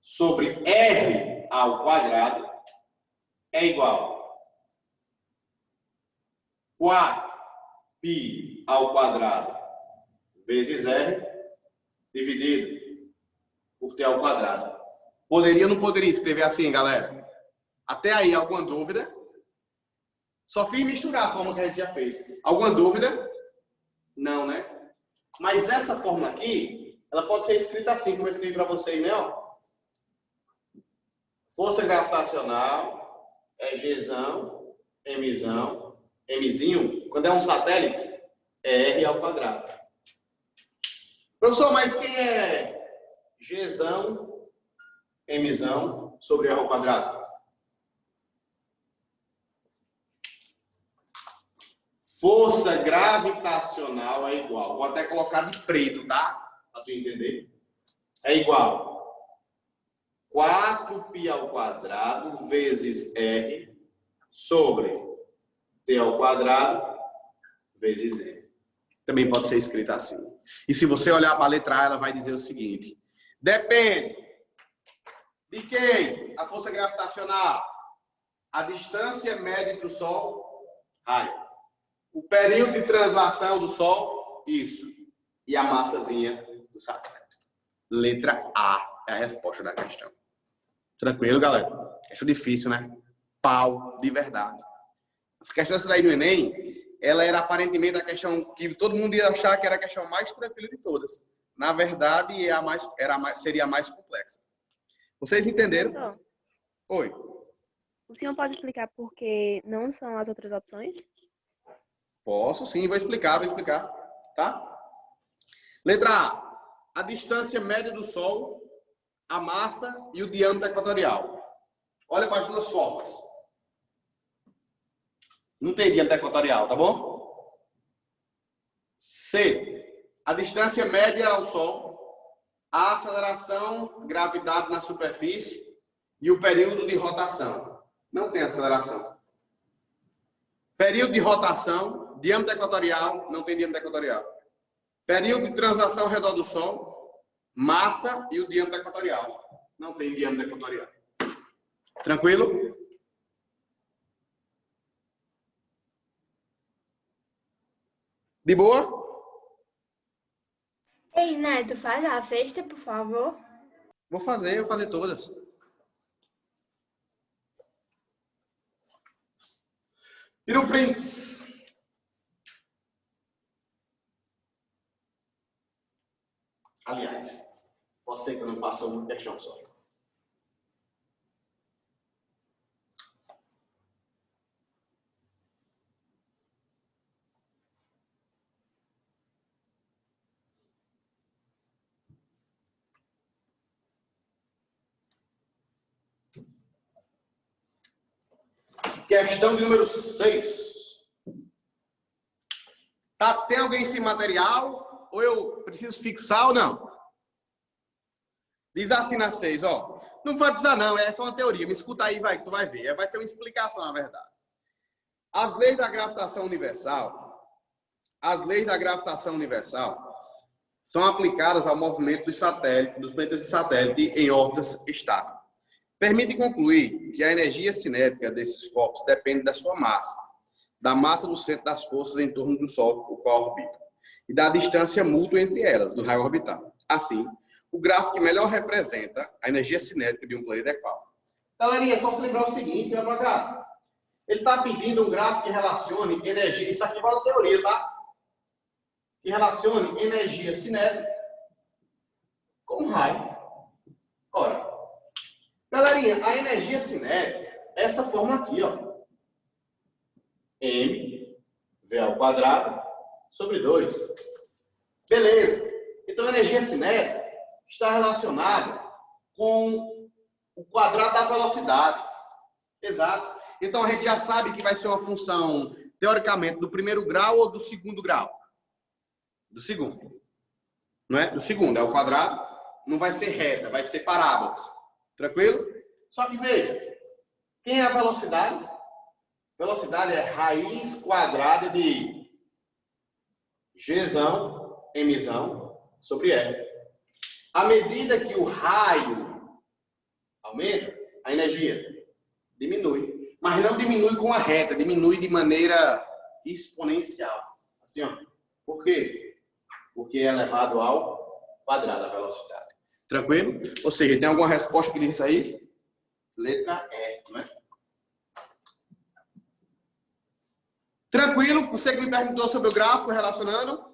sobre R ao quadrado é igual a 4π ao quadrado vezes R dividido por T ao quadrado. Poderia ou não poderia escrever assim, galera? Até aí, alguma dúvida? Só fiz misturar a forma que a gente já fez. Alguma dúvida? Não, né? Mas essa forma aqui, ela pode ser escrita assim, como eu escrevi para vocês, né? Ó. Força gravitacional é Gzão, Mzão, Mzinho, quando é um satélite, é R ao quadrado. Professor, mas quem é Gzão, Mzão sobre R ao quadrado? Força gravitacional é igual. Vou até colocar de preto, tá? Para tu entender. É igual 4π ao quadrado vezes R sobre T ao quadrado vezes R. Também pode ser escrita assim. E se você olhar para a letra A, ela vai dizer o seguinte. Depende de quem? A força gravitacional. A distância média entre o Sol, raio. O período de translação do Sol, isso. E a massazinha do satélite. Letra A é a resposta da questão. Tranquilo, galera? Questão difícil, né? Pau, de verdade. Essa questão dessa aí no Enem, ela era aparentemente a questão que todo mundo ia achar que era a questão mais tranquila de todas. Na verdade, seria a mais complexa. Vocês entenderam? Professor, Oi. o senhor pode explicar por que não são as outras opções? Posso sim, vou explicar, tá? Letra A. A distância média do Sol, a massa e o diâmetro equatorial. Olha para as duas formas. Não tem diâmetro equatorial, tá bom? C. A distância média ao Sol, a aceleração, gravidade na superfície e o período de rotação. Não tem aceleração. Período de rotação, diâmetro equatorial, não tem diâmetro equatorial. Período de translação ao redor do Sol, massa e o diâmetro equatorial. Não tem diâmetro equatorial. Tranquilo? De boa? Ei, Neto, faz a sexta, por favor. Vou fazer todas. Tira o prints. Aliás, pode ser que eu não faça uma questão só. Questão de número 6. Tá, tem alguém sem material? Ou eu preciso fixar ou não? Diz assim na 6, ó. Não vai precisar não, é só uma teoria. Me escuta aí, vai, que tu vai ver. Vai ser uma explicação, na verdade. As leis da gravitação universal são aplicadas ao movimento dos satélites, dos planetas de satélite em órbitas estáveis. Permite concluir que a energia cinética desses corpos depende da sua massa, da massa do centro das forças em torno do Sol, o qual orbita, e da distância mútua entre elas, do raio orbital. Assim, o gráfico que melhor representa a energia cinética de um planeta é qual? Galerinha, só se lembrar o seguinte, meu devagar. Ele está pedindo um gráfico que relacione energia, isso aqui vale teoria, tá? Que relacione energia cinética com raio. Ora, galerinha, a energia cinética é essa forma aqui, ó. mv ao quadrado sobre 2. Beleza. Então, a energia cinética está relacionada com o quadrado da velocidade. Exato. Então, a gente já sabe que vai ser uma função, teoricamente, do primeiro grau ou do segundo grau? Do segundo. Não é? Do segundo. É o quadrado. Não vai ser reta, vai ser parábolas. Tranquilo? Só que veja. Quem é a velocidade? Velocidade é raiz quadrada de Gzão, Mzão, sobre R. À medida que o raio aumenta, a energia diminui. Mas não diminui com a reta, diminui de maneira exponencial. Assim, ó. Por quê? Porque é elevado ao quadrado a velocidade. Tranquilo? Ou seja, tem alguma resposta que diz isso aí? Letra E, não é? Tranquilo? Você que me perguntou sobre o gráfico relacionando?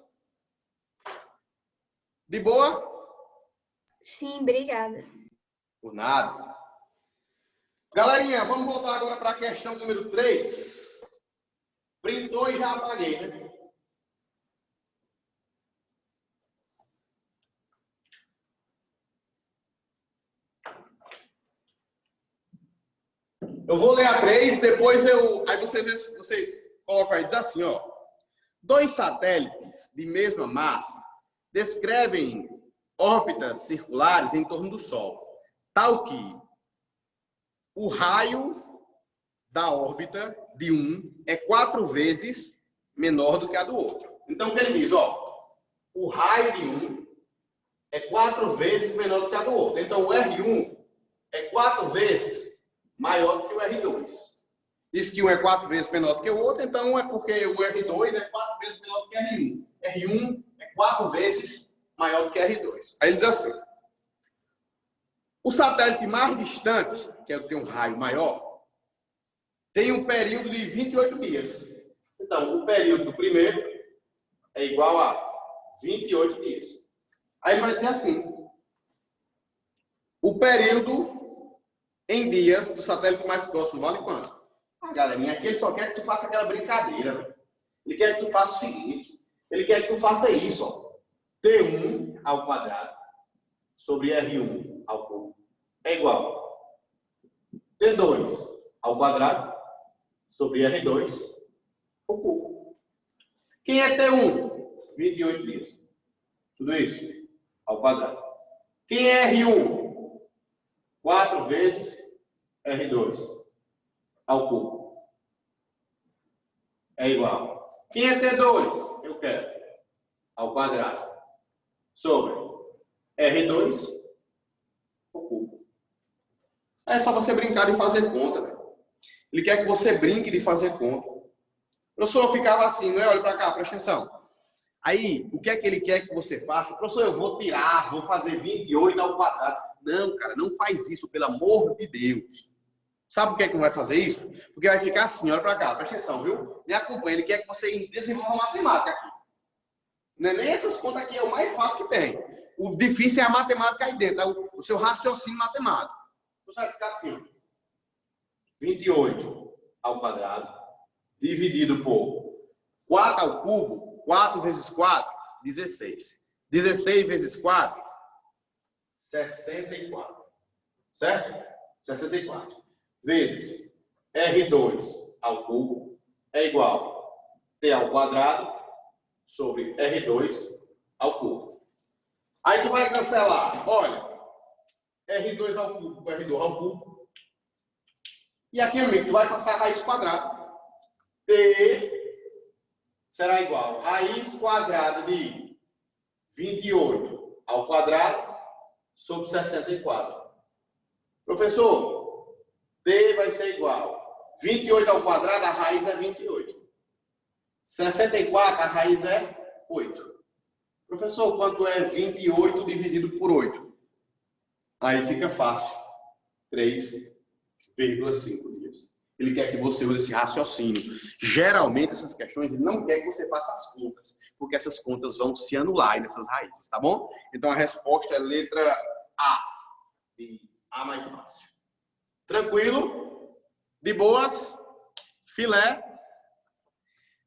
De boa? Sim, obrigada. Por nada. Galerinha, vamos voltar agora para a questão número 3. Printou e já apaguei, né? Eu vou ler a 3, depois aí vocês colocam aí, diz assim, ó. 2 satélites de mesma massa descrevem órbitas circulares em torno do Sol, tal que o raio da órbita de um é 4 vezes menor do que a do outro. Então, o que ele diz? Ó, o raio de um é 4 vezes menor do que a do outro. Então, o R1 é 4 vezes maior do que o R2. Diz que um é 4 vezes menor do que o outro, então é porque o R2 é 4 vezes menor do que o R1. R1 é 4 vezes maior do que R2. Aí ele diz assim, o satélite mais distante, que é o que tem um raio maior, tem um período de 28 dias. Então, o período do primeiro é igual a 28 dias. Aí ele vai dizer assim, o período em dias do satélite mais próximo vale quanto? Ah, galerinha, aqui ele só quer que tu faça aquela brincadeira. Ele quer que tu faça o seguinte, ele quer que tu faça isso, ó. T1 ao quadrado sobre R1 ao cubo é igual a T2 ao quadrado sobre R2 ao cubo. Quem é T1? 28 dias. Tudo isso ao quadrado. Quem é R1? 4 vezes R2 ao cubo. É igual. Quem é T2? Eu quero. Ao quadrado. Sobre R2 ao cubo. É só você brincar de fazer conta, né? Ele quer que você brinque de fazer conta. O professor ficava assim, não é? Olha para cá, presta atenção. Aí, o que é que ele quer que você faça? Professor, eu vou tirar, vou fazer 28 ao quadrado. Não, cara, não faz isso, pelo amor de Deus. Sabe por que é que não vai fazer isso? Porque vai ficar assim, olha para cá, presta atenção, viu? Me acompanha, ele quer que você desenvolva matemática aqui. Não é nem essas contas aqui, é o mais fácil que tem. O difícil é a matemática aí dentro, é o seu raciocínio matemático. Você vai ficar assim, ó. 28 ao quadrado, dividido por 4 ao cubo, 4 vezes 4, 16. 16 vezes 4, 64. Certo? 64. Vezes R2 ao cubo é igual a T ao quadrado sobre R2 ao cubo. Aí tu vai cancelar, olha, R2 ao cubo com R2 ao cubo. E aqui, amigo, tu vai passar a raiz quadrada. T será igual a raiz quadrada de 28 ao quadrado sobre 64. Professor, T vai ser igual. 28 ao quadrado, a raiz é 28. 64, a raiz é 8. Professor, quanto é 28 dividido por 8? Aí fica fácil. 3,5 dias. Ele quer que você use esse raciocínio. Geralmente, essas questões, ele não quer que você faça as contas, porque essas contas vão se anular nessas raízes, tá bom? Então, a resposta é letra A. E A mais fácil. Tranquilo? De boas? Filé?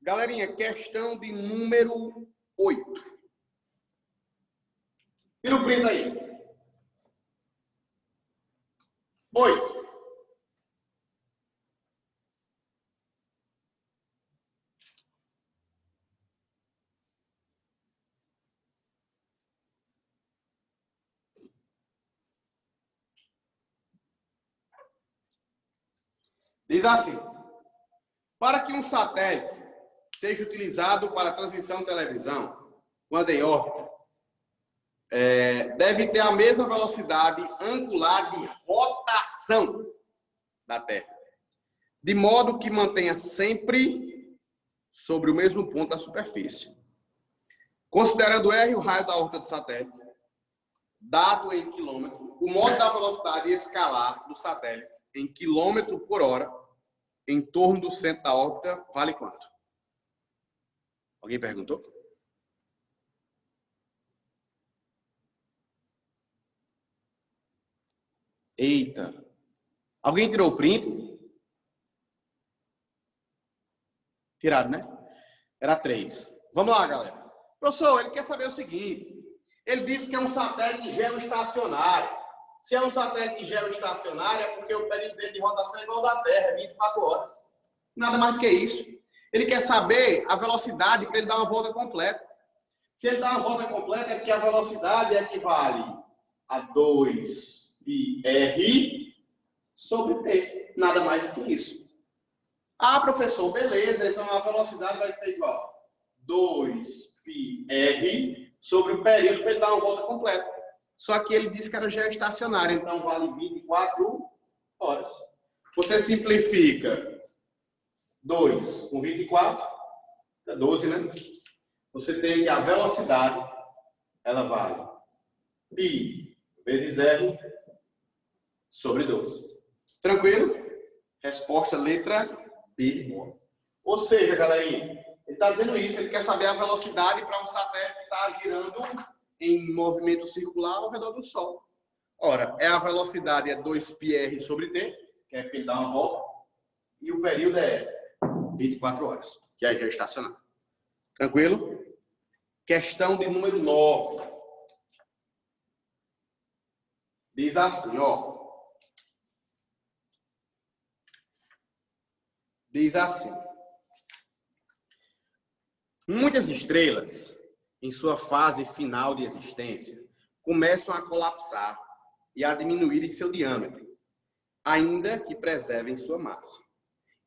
Galerinha, questão de número 8. Tira o print aí. 8. Diz assim: para que um satélite seja utilizado para transmissão de televisão, quando em órbita, deve ter a mesma velocidade angular de rotação da Terra, de modo que mantenha sempre sobre o mesmo ponto da superfície. Considerando R o raio da órbita do satélite, dado em quilômetro, o modo da velocidade escalar do satélite em quilômetro por hora em torno do centro da órbita vale quanto? Alguém perguntou? Eita. Alguém tirou o print? Tiraram, né? Era 3. Vamos lá, galera. Professor, ele quer saber o seguinte. Ele disse que é um satélite geoestacionário. Se é um satélite geoestacionário, é porque o período dele de rotação é igual ao da Terra, é 24 horas. Nada mais do que isso. Ele quer saber a velocidade para ele dar uma volta completa. Se ele dá uma volta completa, é porque a velocidade equivale a 2πr sobre t. Nada mais que isso. Ah, professor, beleza. Então a velocidade vai ser igual a 2πr sobre o período para ele dar uma volta completa. Só que ele disse que era geoestacionário, então vale 24 horas. Você simplifica 2 com 24, é 12, né? Você tem que a velocidade, ela vale π vezes 0 sobre 12. Tranquilo? Resposta letra B. Ou seja, galerinha, ele está dizendo isso, ele quer saber a velocidade para um satélite que está girando em movimento circular ao redor do Sol. Ora, a velocidade é 2πr sobre t, que é que ele dá uma volta, e o período é 24 horas, que é geoestacionário. Tranquilo? Questão de número 9. Diz assim, ó. Diz assim. Muitas estrelas, em sua fase final de existência, começam a colapsar e a diminuir em seu diâmetro, ainda que preservem sua massa.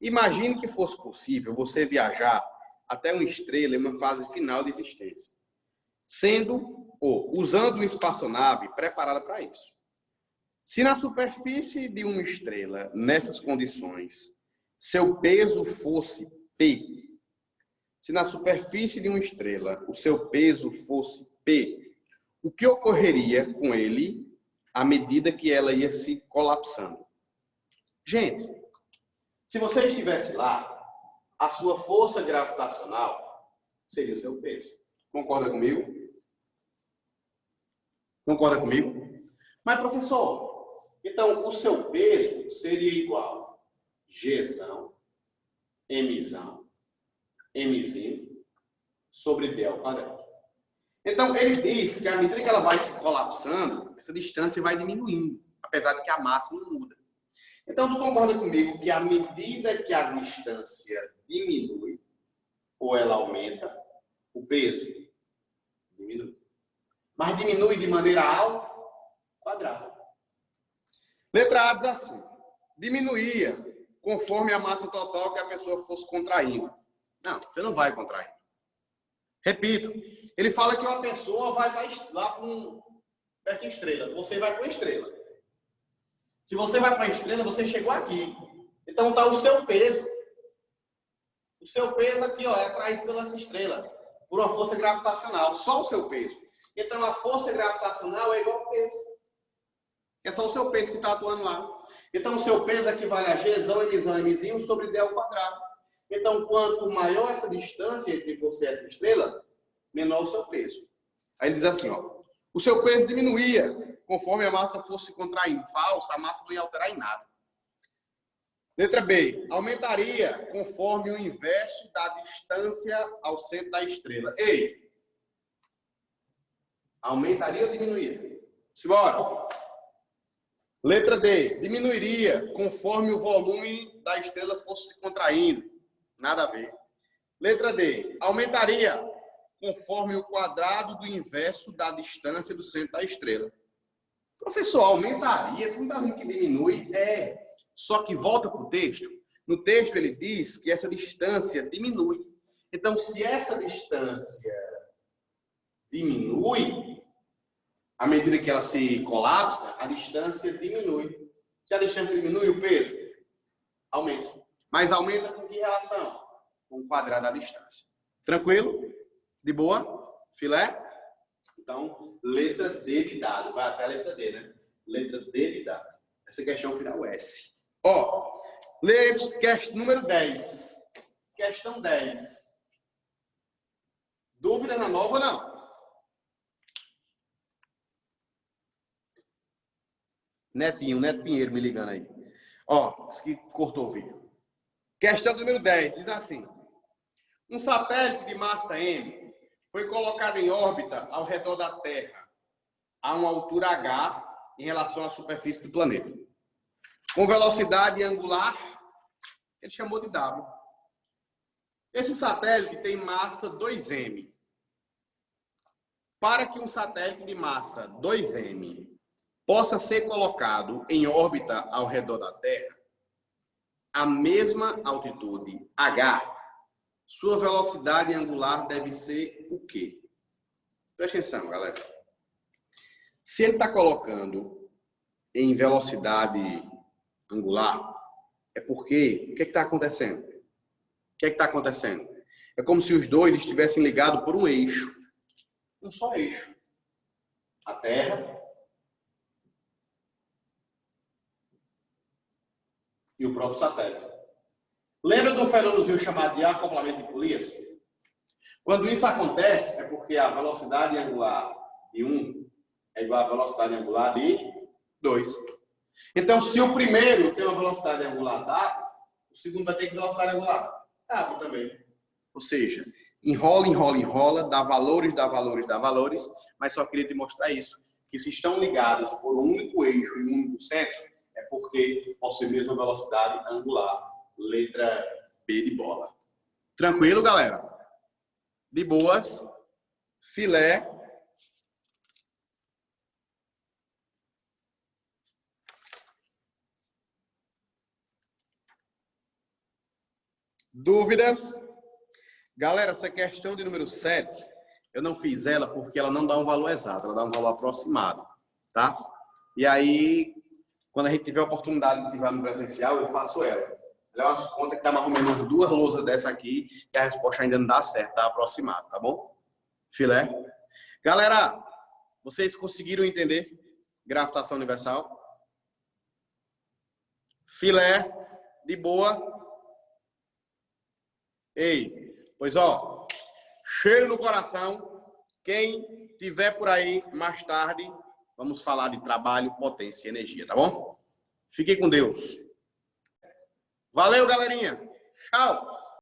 Imagine que fosse possível você viajar até uma estrela em uma fase final de existência, usando uma espaçonave preparada para isso. Se na superfície de uma estrela, nessas condições, seu peso fosse P, se na superfície de uma estrela o seu peso fosse P, o que ocorreria com ele à medida que ela ia se colapsando? Gente, se você estivesse lá, a sua força gravitacional seria o seu peso. Concorda comigo? Concorda comigo? Mas, professor, então o seu peso seria igual a Gzão, Mzão, Mzinho, sobre D ao quadrado. Então, ele diz que à medida que ela vai se colapsando, essa distância vai diminuindo, apesar de que a massa não muda. Então, tu concorda comigo que à medida que a distância diminui, ou ela aumenta, o peso diminui. Mas diminui de maneira ao quadrado. Letra A diz assim: diminuía conforme a massa total que a pessoa fosse contraindo. Não, você não vai contraindo. Repito, ele fala que uma pessoa vai lá com essa estrela. Você vai com a estrela. Se você vai com a estrela, você chegou aqui. Então está o seu peso. O seu peso aqui, ó, é atraído pela essa estrela, por uma força gravitacional. Só o seu peso. Então a força gravitacional é igual ao peso. É só o seu peso que está atuando lá. Então o seu peso equivale a Gzão, Mzão, Mzinho sobre D ao quadrado. Então quanto maior essa distância entre você e essa estrela, menor o seu peso. Aí ele diz assim, ó. O seu peso diminuía conforme a massa fosse contraindo. Falso, a massa não ia alterar em nada. Letra B. Aumentaria conforme o inverso da distância ao centro da estrela. Ei! Aumentaria ou diminuía? Simbora. Letra D. Diminuiria conforme o volume da estrela fosse se contraindo. Nada a ver. Letra D. Aumentaria conforme o quadrado do inverso da distância do centro da estrela. Professor, aumentaria? Tu não está vendo que diminui? É. Só que volta para o texto. No texto ele diz que essa distância diminui. Então, se essa distância diminui, à medida que ela se colapsa, a distância diminui. Se a distância diminui, o peso aumenta. Mas aumenta com que relação? Com o quadrado da distância. Tranquilo? De boa? Filé? Então, letra D de dado. Vai até a letra D, né? Letra D de dado. Essa questão final é S. Ó, questão número 10. Questão 10. Dúvida na nova ou não? Netinho, Neto Pinheiro me ligando aí. Ó, isso que cortou o vídeo. Questão número 10. Diz assim. Um satélite de massa M foi colocado em órbita ao redor da Terra a uma altura h em relação à superfície do planeta. Com velocidade angular, ele chamou de W. Esse satélite tem massa 2m. Para que um satélite de massa 2m possa ser colocado em órbita ao redor da Terra, a mesma altitude h, sua velocidade angular deve ser o quê? Presta atenção, galera. Se ele está colocando em velocidade angular, é porque... O que está acontecendo? O que está acontecendo? É como se os dois estivessem ligados por um eixo. Um só eixo. A Terra e o próprio satélite. Lembra do fenômeno chamado de acoplamento de polias? Quando isso acontece, é porque a velocidade angular de um é igual à velocidade angular de 2. Então, se o primeiro tem uma velocidade angular W, o segundo vai ter que velocidade angular W também. Ou seja, enrola, enrola, enrola, dá valores, dá valores, dá valores, mas só queria te mostrar isso, que se estão ligados por um único eixo e um único centro, é porque possuem a mesma velocidade angular. Letra B de bola. Tranquilo, galera? De boas. Filé. Dúvidas? Galera, essa questão de número 7, eu não fiz ela porque ela não dá um valor exato, ela dá um valor aproximado, tá? E aí, quando a gente tiver a oportunidade de ativar no presencial, eu faço ela. Ela é uma conta que dá mais ou menos 2 lousas dessa aqui e a resposta ainda não dá certo, tá aproximado, tá bom? Filé. Galera, vocês conseguiram entender gravitação universal? Filé, de boa. Ei, pois ó, cheiro no coração. Quem tiver por aí mais tarde, vamos falar de trabalho, potência e energia, tá bom? Fiquem com Deus. Valeu, galerinha. Tchau.